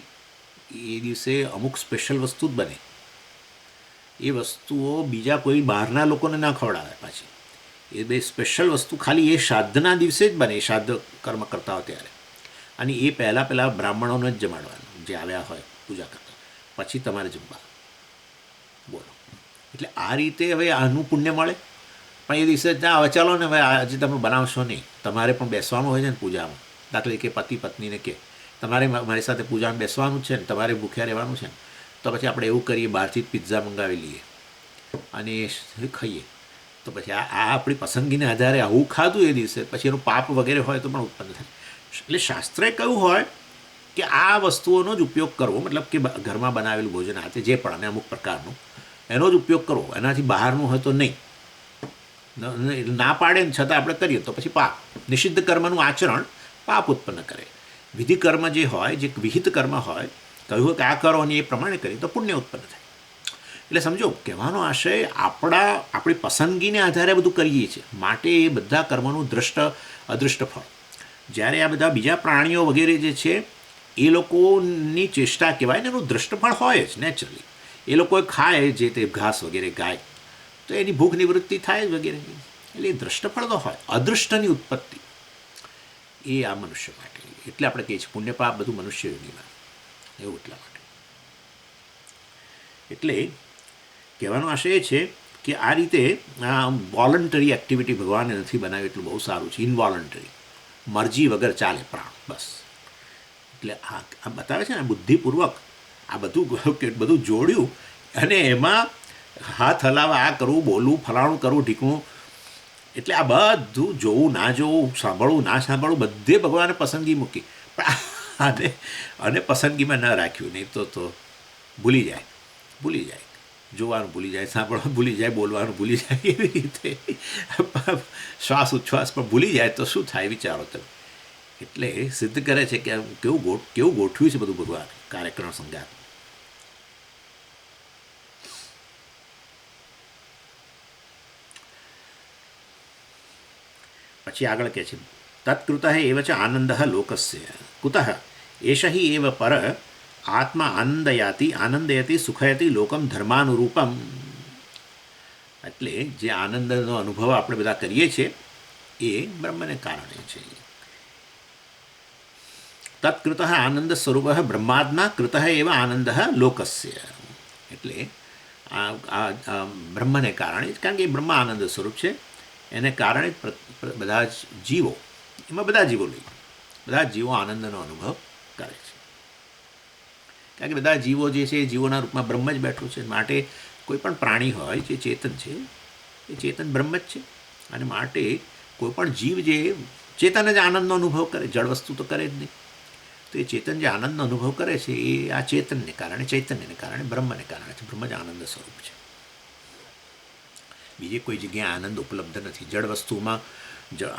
એ દિવસે અમુક સ્પેશિયલ વસ્તુ જ બને. એ વસ્તુઓ બીજા કોઈ બહારના લોકોને ના ખવડાવે પાછી. એ બે સ્પેશિયલ વસ્તુ ખાલી એ શ્રાદ્ધના દિવસે જ બને, શ્રાદ્ધ કર્મ કરતા હોય ત્યારે. અને એ પહેલાં બ્રાહ્મણોને જ જમાડવાનું, જે આવ્યા હોય પૂજા કરતા, પછી તમારે જમવા. બોલો. એટલે આ રીતે હવે આનું પુણ્ય મળે. પણ એ દિવસે ત્યાં હવે ચાલો ને, હવે આજે તમે બનાવશો નહીં, તમારે પણ બેસવાનું હોય છે ને પૂજામાં. દાખલા કે પતિ પત્નીને કે તમારે મારી સાથે પૂજામાં બેસવાનું છે ને, તમારે ભૂખ્યા રહેવાનું છે ને, તો પછી આપણે એવું કરીએ, બહારથી જ પિઝા મંગાવી લઈએ અને એ ખાઈએ. તો પછી આ આપણી પસંદગીને આધારે આવું ખાધું એ દિવસે, પછી એનું પાપ વગેરે હોય તો પણ ઉત્પન્ન થાય. એટલે શાસ્ત્રે કહ્યું હોય કે આ વસ્તુઓનો જ ઉપયોગ કરવો, મતલબ કે ઘરમાં બનાવેલું ભોજન હાથે જે પણ, અને અમુક પ્રકારનું એનો જ ઉપયોગ કરવો, એનાથી બહારનું હોય તો નહીં. ના પાડે ને છતાં આપણે કરીએ તો પછી પાપ. નિષિદ્ધ કર્મનું આચરણ પાપ ઉત્પન્ન કરે. વિધિ કર્મ જે હોય, જે વિહિત કર્મ હોય, કહ્યું કે આ કરો અને એ પ્રમાણે કરીએ તો પુણ્ય ઉત્પન્ન થાય. એટલે સમજો, કહેવાનો આશય આપણી પસંદગીને આધારે બધું કરીએ છીએ, માટે એ બધા કર્મનું દ્રષ્ટ અદૃષ્ટ ફળ. જ્યારે આ બધા બીજા પ્રાણીઓ વગેરે જે છે એ લોકોની ચેષ્ટા કહેવાય ને, એનું દ્રષ્ટફળ હોય જ નેચરલી. એ લોકો ખાય જે તે ઘાસ વગેરે ગાય, તો એની ભૂખ નિવૃત્તિ થાય જ વગેરે. એટલે એ દ્રષ્ટફળ તો હોય, અદૃષ્ટની ઉત્પત્તિ એ આ મનુષ્ય માટે. એટલે આપણે કહીએ છીએ પુણ્યપાપ બધું મનુષ્ય યોનિમાં, એવું એટલા માટે. એટલે કહેવાનો આશય એ છે કે આ રીતે વોલન્ટરી એક્ટિવિટી ભગવાને નથી બનાવી, એટલું બહુ સારું છે. ઇનવોલન્ટરી, મરજી વગર ચાલે પ્રાણ, બસ. એટલે આ બતાવે છે ને, બુદ્ધિપૂર્વક આ બધું જોડ્યું અને એમાં હાથ હલાવા, આ કરવું, બોલવું, ફલાણું કરવું, ઢીકણું. એટલે આ બધું જોવું ના જોવું, સાંભળવું ના સાંભળવું, બધે ભગવાને પસંદગી મૂકી. પણ અને પસંદગીમાં ન રાખ્યું, નહીં તો ભૂલી જાય, જોવાનું ભૂલી જાય, સાંભળવાનું ભૂલી જાય, બોલવાનું ભૂલી જાય, એવી રીતે શ્વાસ ઉચ્છ્વાસ પણ ભૂલી જાય તો શું થાય, વિચારો તમે. એટલે સિદ્ધ કરે છે કે કેવું ગોઠવ્યું છે બધું ભગવાન કાર્યક્રમ સંગાત. પછી આગળ કહે છે, તત્કૃત એવ ચ આનંદ લોકસ્ય કુતઃ એષ હિ એવ પર આત્મા આનંદયતી સુખયતી લોકમ ધર્માનુરૂપમ. એટલે જે આનંદનો અનુભવ આપણે બધા કરીએ છીએ એ બ્રહ્મને કારણે છે. તત્કૃત આનંદ સ્વરૂપ બ્રહ્માત્મા કૃત એવ આનંદ લોકસ્ય. એટલે આ બ્રહ્મને કારણે જ, કારણ કે એ બ્રહ્મ આનંદ સ્વરૂપ છે, એને કારણે બધા જ જીવો, એમાં બધા જીવો આનંદનો અનુભવ કરે છે. કારણ કે બધા જીવો જે છે એ જીવોના રૂપમાં બ્રહ્મ જ બેઠું છે. માટે કોઈ પણ પ્રાણી હોય જે ચેતન છે એ ચેતન બ્રહ્મ જ છે. અને માટે કોઈ પણ જીવ જે ચેતન જ આનંદનો અનુભવ કરે, જળ વસ્તુ તો કરે જ નહીં. તો એ ચેતન જે આનંદનો અનુભવ કરે છે એ આ ચેતનને કારણે, ચૈતન્યને કારણે, બ્રહ્મને કારણે છે. બ્રહ્મ જ આનંદ સ્વરૂપ છે. બીજી કોઈ જગ્યાએ આનંદ ઉપલબ્ધ નથી. જળ વસ્તુમાં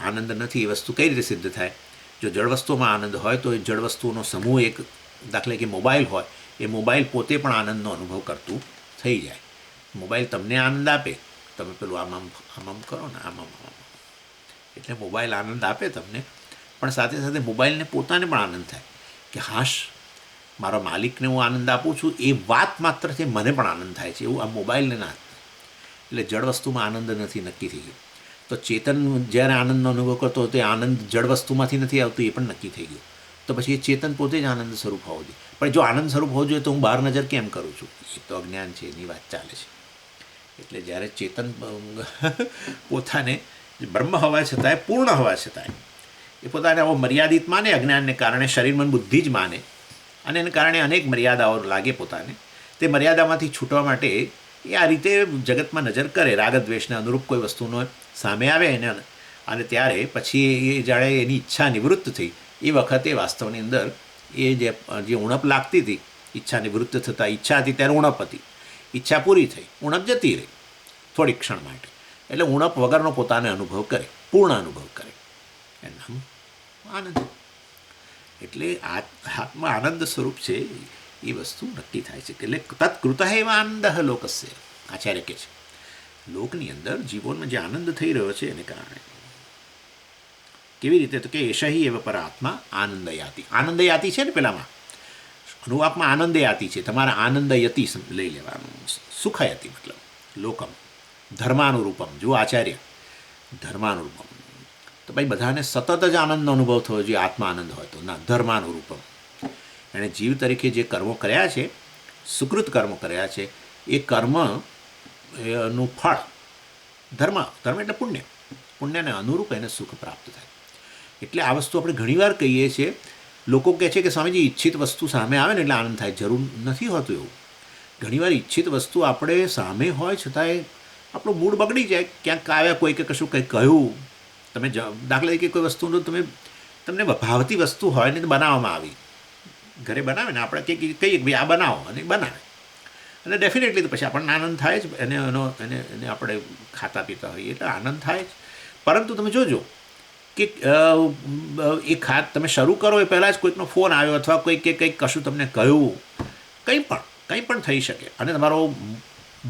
આનંદ નથી, એ વસ્તુ કઈ રીતે સિદ્ધ થાય? જો જળ વસ્તુમાં આનંદ હોય તો એ જળ વસ્તુઓનો સમૂહ, એક દાખલે કે મોબાઈલ હોય, એ મોબાઈલ પોતે પણ આનંદનો અનુભવ કરતું થઈ જાય. મોબાઈલ તમને આનંદ આપે, તમે પેલું આમ કરો ને, આમ, એટલે મોબાઈલ આનંદ આપે તમને, પણ સાથે સાથે મોબાઈલને પોતાને પણ આનંદ થાય કે હાશ, મારા માલિકને હું આનંદ આપું છું, એ વાત માત્રથી મને પણ આનંદ થાય છે. એવું આ મોબાઈલને ના. એટલે જળ વસ્તુમાં આનંદ નથી, નક્કી થઈ ગયું. તો ચેતન જ્યારે આનંદનો અનુભવ કરતો હોય તો એ આનંદ જળ વસ્તુમાંથી નથી આવતું, એ પણ નક્કી થઈ ગયું. તો પછી એ ચેતન પોતે જ આનંદ સ્વરૂપ હોવો જોઈએ. પણ જો આનંદ સ્વરૂપ હોવું જોઈએ તો હું બહાર નજર કેમ કરું છું? એ તો અજ્ઞાન છે, એની વાત ચાલે છે. એટલે જ્યારે ચેતન પોતાને બ્રહ્મ હોવા છતાંય, પૂર્ણ હોવા છતાંય એ પોતાને આવો મર્યાદિત માને, અજ્ઞાનને કારણે શરીર મન બુદ્ધિ જ માને, અને એને કારણે અનેક મર્યાદાઓ લાગે પોતાને. તે મર્યાદામાંથી છૂટવા માટે એ આ રીતે જગતમાં નજર કરે, રાગદ્વેષને અનુરૂપ કોઈ વસ્તુનો સામે આવે એને, અને ત્યારે પછી એ જાણે એની ઈચ્છા નિવૃત્ત થઈ, એ વખતે વાસ્તવની અંદર એ જે ઉણપ લાગતી હતી, ઈચ્છા નિવૃત્ત થતાં, ઈચ્છા હતી ત્યારે ઉણપ હતી, ઈચ્છા પૂરી થઈ, ઉણપ જતી રહી થોડીક ક્ષણ માટે. એટલે ઉણપ વગરનો પોતાને અનુભવ કરે, પૂર્ણ અનુભવ કરે, એનું આનંદ. એટલે આત્મા આનંદ સ્વરૂપ છે, એ વસ્તુ નક્કી થાય છે. એટલે તત્કૃત એવ આનંદ લોકસ્ય. આચાર્ય કહે છે લોકની અંદર જીવોમાં જે આનંદ થઈ રહ્યો છે એને કારણે. કેવી રીતે? તો કે એશહી એવ પર આત્મા આનંદયાતિ. આનંદયાતિ છે ને પેલામાં, અનુવાકમાં આનંદયાતિ છે. તમારા આનંદયતિ લઈ લેવાનું, સુખયતિ મતલબ લોકમ ધર્માનુરૂપમ. જો આચાર્ય ધર્માનુરૂપમ. તો ભાઈ બધાને સતત જ આનંદનો અનુભવ થવો જોઈએ આત્મા આનંદ હોય તો ના, ધર્માનુરૂપમ. એણે જીવ તરીકે જે કર્મો કર્યા છે, સુકૃત કર્મો કર્યા છે, એ કર્મ નું ફળ ધર્મ એટલે પુણ્ય, પુણ્યને અનુરૂપ એને સુખ પ્રાપ્ત થાય. એટલે આ વસ્તુ આપણે ઘણીવાર કહીએ છીએ. લોકો કહે છે કે સ્વામીજી ઈચ્છિત વસ્તુ સામે આવે ને એટલે આનંદ થાય. જરૂર નથી હોતું એવું. ઘણીવાર ઈચ્છિત વસ્તુ આપણે સામે હોય છતાંય આપણો મૂડ બગડી જાય. ક્યાંક આવ્યા કોઈ કે કશું કંઈ કહ્યું, તમે દાખલા તરીકે કોઈ વસ્તુનું તમને ભાવતી વસ્તુ હોય ને બનાવવામાં આવી, ઘરે બનાવે ને આપણે કહીએ કે ભાઈ આ બનાવો, અને બનાવે, અને ડેફિનેટલી તો પછી આપણને આનંદ થાય જ. એને આપણે ખાતા પીતા હોઈએ એટલે આનંદ થાય જ. પરંતુ તમે જોજો કે એ તમે શરૂ કરો એ પહેલાં જ કોઈકનો ફોન આવ્યો અથવા કોઈ કે કંઈક કશું તમને કહ્યું, કંઈ પણ થઈ શકે અને તમારો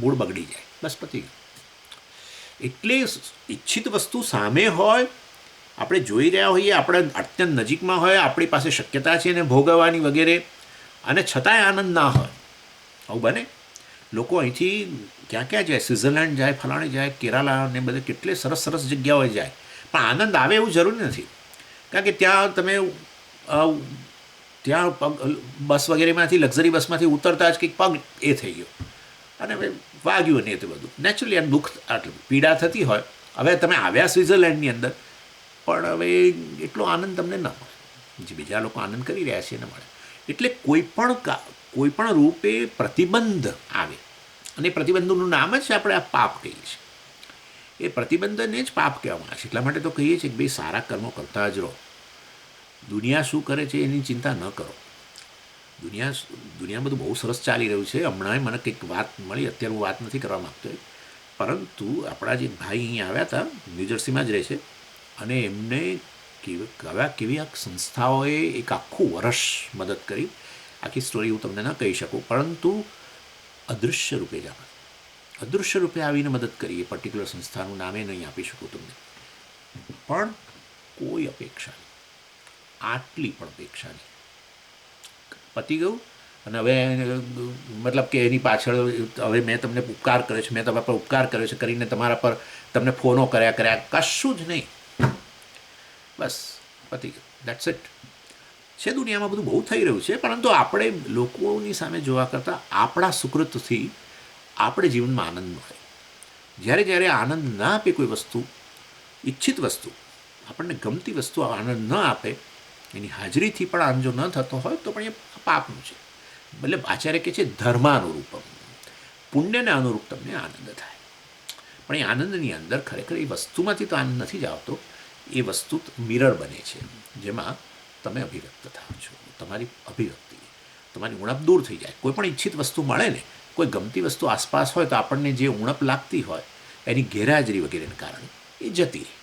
મૂડ બગડી જાય, બસ પતી ગયું. એટલે ઈચ્છિત વસ્તુ સામે હોય, આપણે જોઈ રહ્યા હોઈએ, આપણે અત્યંત નજીકમાં હોય, આપણી પાસે શક્યતા છે એને ભોગવવાની વગેરે, અને છતાંય આનંદ ના હોય. આવું બને. લોકો અહીંથી ક્યાં જાય, સ્વિટ્ઝરલેન્ડ જાય, ફલાણે જાય, કેરાલા ને બધે કેટલે સરસ સરસ જગ્યાઓએ જાય, પણ આનંદ આવે એવું જરૂરી નથી. કારણ કે ત્યાં તમે ત્યાં બસ વગેરેમાંથી, લક્ઝરી બસમાંથી ઉતરતા જ કંઈક પગ એ થઈ ગયો અને વાગ્યું નહીં, તો બધું નેચરલી એમ દુઃખ, આટલું પીડા થતી હોય. હવે તમે આવ્યા સ્વિટ્ઝરલેન્ડની અંદર, પણ હવે એટલો આનંદ તમને ન મળે જે બીજા લોકો આનંદ કરી રહ્યા છે એને મળે. એટલે કોઈ પણ રૂપે પ્રતિબંધ આવે, અને પ્રતિબંધનું નામ જ આપણે આ પાપ કહીએ છીએ. એ પ્રતિબંધને જ પાપ કહેવામાં આવે છે. એટલા માટે તો કહીએ છીએ કે ભાઈ સારા કર્મો કરતા જ રહો. દુનિયા શું કરે છે એની ચિંતા ન કરો. દુનિયા બધું બહુ સરસ ચાલી રહ્યું છે. હમણાં મને કંઈક વાત મળી, અત્યારે હું વાત નથી કરવા માગતો, પરંતુ આપણા જે ભાઈ અહીં આવ્યા હતા, ન્યૂજર્સીમાં જ રહે છે, અને એમને કેવી સંસ્થાઓએ એક આખું વર્ષ મદદ કરી. આખી સ્ટોરી હું તમને ન કહી શકું, પરંતુ અદૃશ્ય રૂપે જ અદૃશ્ય રૂપે આવીને મદદ કરી. એ પર્ટિક્યુલર સંસ્થાનું નામે નહીં આપી શકું તમને, પણ કોઈ અપેક્ષા નહીં, આટલી પણ અપેક્ષા નહીં. પતી ગયું. અને હવે મતલબ કે એની પાછળ હવે મેં તમને ઉપકાર કર્યો છે, મેં તમારા પર ઉપકાર કર્યો છે કરીને તમારા પર તમને ફોનો કર્યા, કશું જ નહીં, બસ પતી ગયું. That's it. છે દુનિયામાં બધું બહુ થઈ રહ્યું છે, પરંતુ આપણે લોકોની સામે જોવા કરતાં આપણા સુકૃતથી આપણે જીવનમાં આનંદ મળે. જ્યારે આનંદ ના આપે કોઈ વસ્તુ, ઈચ્છિત વસ્તુ, આપણને ગમતી વસ્તુ આનંદ ન આપે, એની હાજરીથી પણ આનંદ જો ન થતો હોય તો પણ એ પાપનું છે. એટલે આચાર્ય કહે છે ધર્માનુરૂપમ, પુણ્યને અનુરૂપ તમને આનંદ થાય. પણ એ આનંદની અંદર ખરેખર એ વસ્તુમાંથી તો આનંદ નથી જ આવતો. એ વસ્તુ મિરર બને છે, જેમાં તમે અભિવ્યક્ત થાવ છો. તમારી અભિવ્યક્તિ, તમારી ઉણપ દૂર થઈ જાય. કોઈ પણ ઈચ્છિત વસ્તુ મળે ને, કોઈ ગમતી વસ્તુ આસપાસ હોય તો આપણને જે ઉણપ લાગતી હોય એની ગેરહાજરી વગેરેને કારણે એ જતી રહે,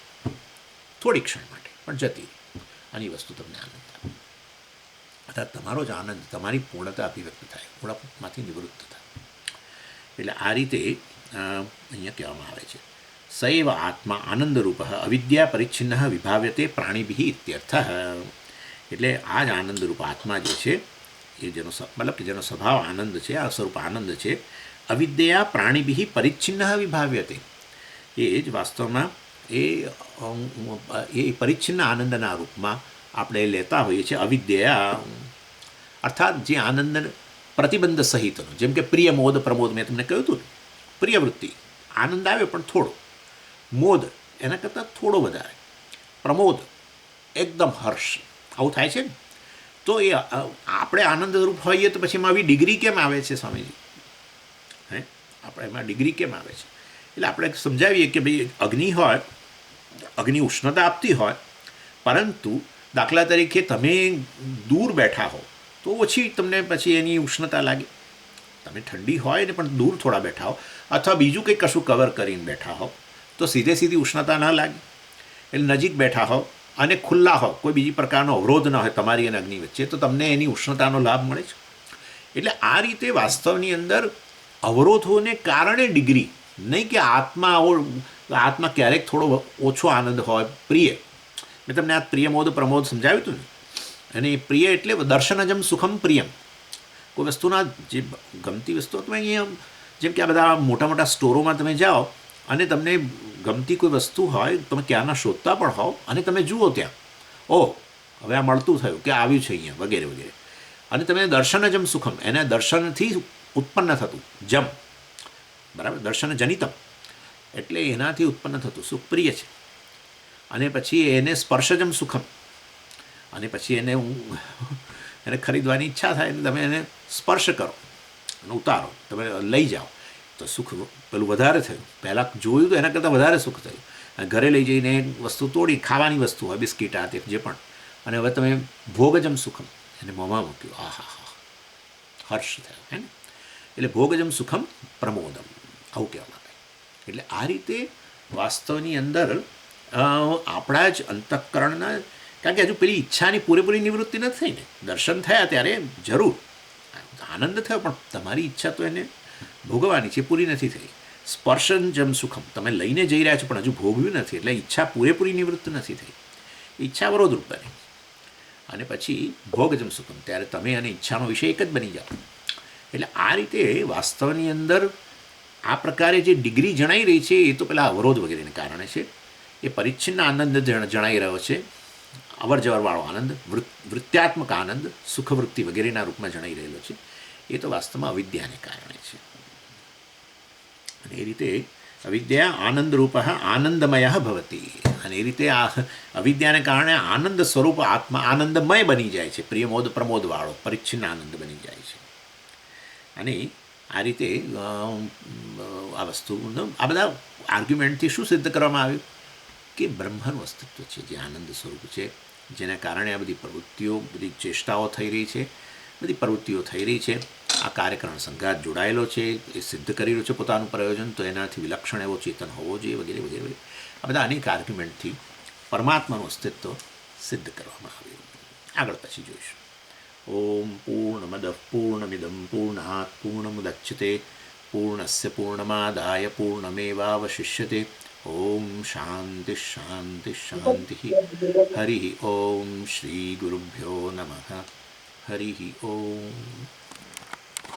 થોડી ક્ષણ માટે પણ જતી રહે, અને એ વસ્તુ તમને આનંદ આપે. અર્થાત તમારો જ આનંદ, તમારી પૂર્ણતા અભિવ્યક્ત થાય, ઉણપમાંથી નિવૃત્ત થાય. એટલે આ રીતે અહીંયા કહેવામાં આવે છે સૈવ આત્મા આનંદરૂપ અવિદ્યા પરિચ્છિન્ન વિભાવ્યતે પ્રાણીભિ ઇત્યર્થ. એટલે આ જ આનંદરૂપ આત્મા જે છે એ મતલબ કે જેનો સ્વભાવ આનંદ છે, આ સ્વરૂપ આનંદ છે, અવિદ્યા પ્રાણીભિ પરિચ્છિન્ન વિભાવ્યતે. એ જ વાસ્તવમાં એ પરિચ્છિન્ન આનંદના રૂપમાં આપણે લેતા હોઈએ છીએ. અવિદ્યા અર્થાત જે આનંદ પ્રતિબંધ સહિતનો, જેમ કે પ્રિય મોદ પ્રમોદ, મેં તમને કહ્યું હતું, પ્રિય વૃત્તિ, આનંદ આવ્યો પણ થોડો, મોદ એના કરતાં થોડો વધારે, પ્રમોદ એકદમ હર્ષ, આવું થાય છે ને. તો એ આપણે આનંદરૂપ હોઈએ તો પછી એમાં આવી ડિગ્રી કેમ આવે છે સ્વામીજી? આપણે એમાં ડિગ્રી કેમ આવે છે? એટલે આપણે સમજાવીએ કે ભાઈ અગ્નિ હોય, અગ્નિ ઉષ્ણતા આપતી હોય, પરંતુ દાખલા તરીકે તમે દૂર બેઠા હો તો ઓછી તમને પછી એની ઉષ્ણતા લાગે. તમે ઠંડી હોય ને પણ દૂર થોડા બેઠા હો, અથવા બીજું કંઈક કશું કવર કરીને બેઠા હો તો સીધી ઉષ્ણતા ન લાગે. એટલે નજીક બેઠા હો અને ખુલ્લા હો, કોઈ બીજી પ્રકારનો અવરોધ ન હોય તમારી અને અગ્નિ વચ્ચે, તો તમને એની ઉષ્ણતાનો લાભ મળે છે. એટલે આ રીતે વાસ્તવની અંદર અવરોધોને કારણે ડિગ્રી નહીં કે આત્મા ક્યારેક થોડો ઓછો આનંદ હોય. પ્રિય, મેં તમને આ પ્રિયમોદ પ્રમોદ સમજાવ્યું હતું ને, અને એ પ્રિય એટલે દર્શનજમ સુખમ પ્રિયમ. કોઈ વસ્તુના જે ગમતી વસ્તુઓ તમે અહીંયા, જેમ કે આ બધા મોટા મોટા સ્ટોરોમાં તમે જાઓ અને તમને ગમતી કોઈ વસ્તુ હોય, તમે ક્યારના શોધતા પણ હોવ અને તમે જુઓ ત્યાં, ઓહ હવે આ મળતું થયું કે આવ્યું છે અહીંયા, વગેરે વગેરે, અને તમે દર્શનજમ સુખમ, એના દર્શનથી ઉત્પન્ન થતું જમ, બરાબર, દર્શન જનિતમ એટલે એનાથી ઉત્પન્ન થતું સુખ પ્રિય છે. અને પછી એને સ્પર્શજમ સુખમ, અને પછી એને ખરીદવાની ઈચ્છા થાય એટલે તમે એને સ્પર્શ કરો અને ઉતારો, તમે લઈ જાઓ તો સુખ પેલું વધારે થયું. પહેલાં જોયું તો એના કરતાં વધારે સુખ થયું. અને ઘરે લઈ જઈને વસ્તુ તોડી, ખાવાની વસ્તુ હોય, બિસ્કીટ આ તે જે પણ, અને હવે તમે ભોગજમ સુખમ એને મોંમાં મૂક્યું, આ હા હા, હર્ષ થયો હે ને. એટલે ભોગજમ સુખમ પ્રમોદમ આવું કહેવામાં આવે. એટલે આ રીતે વાસ્તવની અંદર આપણા જ અંતઃકરણના, કારણ કે હજુ પેલી ઈચ્છાની પૂરેપૂરી નિવૃત્તિ નથી થઈ ને. દર્શન થયા ત્યારે જરૂર આનંદ થયો, પણ તમારી ઈચ્છા તો એને ભોગવવાની છે, પૂરી નથી થઈ. સ્પર્શજમ સુખમ, તમે લઈને જઈ રહ્યા છો પણ હજુ ભોગવ્યું નથી, એટલે ઈચ્છા પૂરેપૂરી નિવૃત્ત નથી થઈ, ઈચ્છા અવરોધરૂપ બને. અને પછી ભોગજમ સુખમ, ત્યારે તમે અને ઈચ્છાનો વિષય એક જ બની જાઓ. એટલે આ રીતે વાસ્તવની અંદર આ પ્રકારે જે ડિગ્રી જણાઈ રહી છે એ તો પેલા અવરોધ વગેરેને કારણે છે. એ પરિચ્છિન્ન આનંદ જણાઈ રહ્યો છે, અવર જવરવાળો આનંદ, વૃત્યાત્મક આનંદ, સુખવૃત્તિ વગેરેના રૂપમાં જણાઈ રહેલો છે. એ તો વાસ્તવમાં અવિદ્યાને કારણે છે. અને એ રીતે અવિદ્યા આનંદરૂપ આનંદમય ભવતી, અને એ રીતે આ અવિદ્યાને કારણે આનંદ સ્વરૂપ આત્મા આનંદમય બની જાય છે, પ્રિયમોદ પ્રમોદવાળો પરિચ્છિન્ન આનંદ બની જાય છે. અને આ રીતે આ વસ્તુનો આ બધા આર્ગ્યુમેન્ટથી શું સિદ્ધ કરવામાં આવ્યું કે બ્રહ્મનું અસ્તિત્વ છે, જે આનંદ સ્વરૂપ છે, જેના કારણે આ બધી પ્રવૃત્તિઓ, બધી ચેષ્ટાઓ થઈ રહી છે, બધી પ્રવૃત્તિઓ થઈ રહી છે. આ કાર્યકરણ સંઘાત જોડાયેલો છે, એ સિદ્ધ કરી રહ્યો છે પોતાનું પ્રયોજન, તો એનાથી વિલક્ષણ એવો ચેતન હોવો જોઈએ, વગેરે વગેરે. આ બધા અનેક આર્ગ્યુમેન્ટથી પરમાત્માનું અસ્તિત્વ સિદ્ધ કરવામાં આવ્યું. આગળ પછી જોઈશું. ઓમ પૂર્ણમદ પૂર્ણમિદમ પૂર્ણાત પૂર્ણમુદચ્યતે પૂર્ણસ્ય પૂર્ણમાદાય પૂર્ણમેવાવશિષ્યતે. ઓમ શાંતિ શાંતિ શાંતિ. હરિ ઓમ શ્રી ગુરુભ્યો નમઃ. હરિ ઓમ.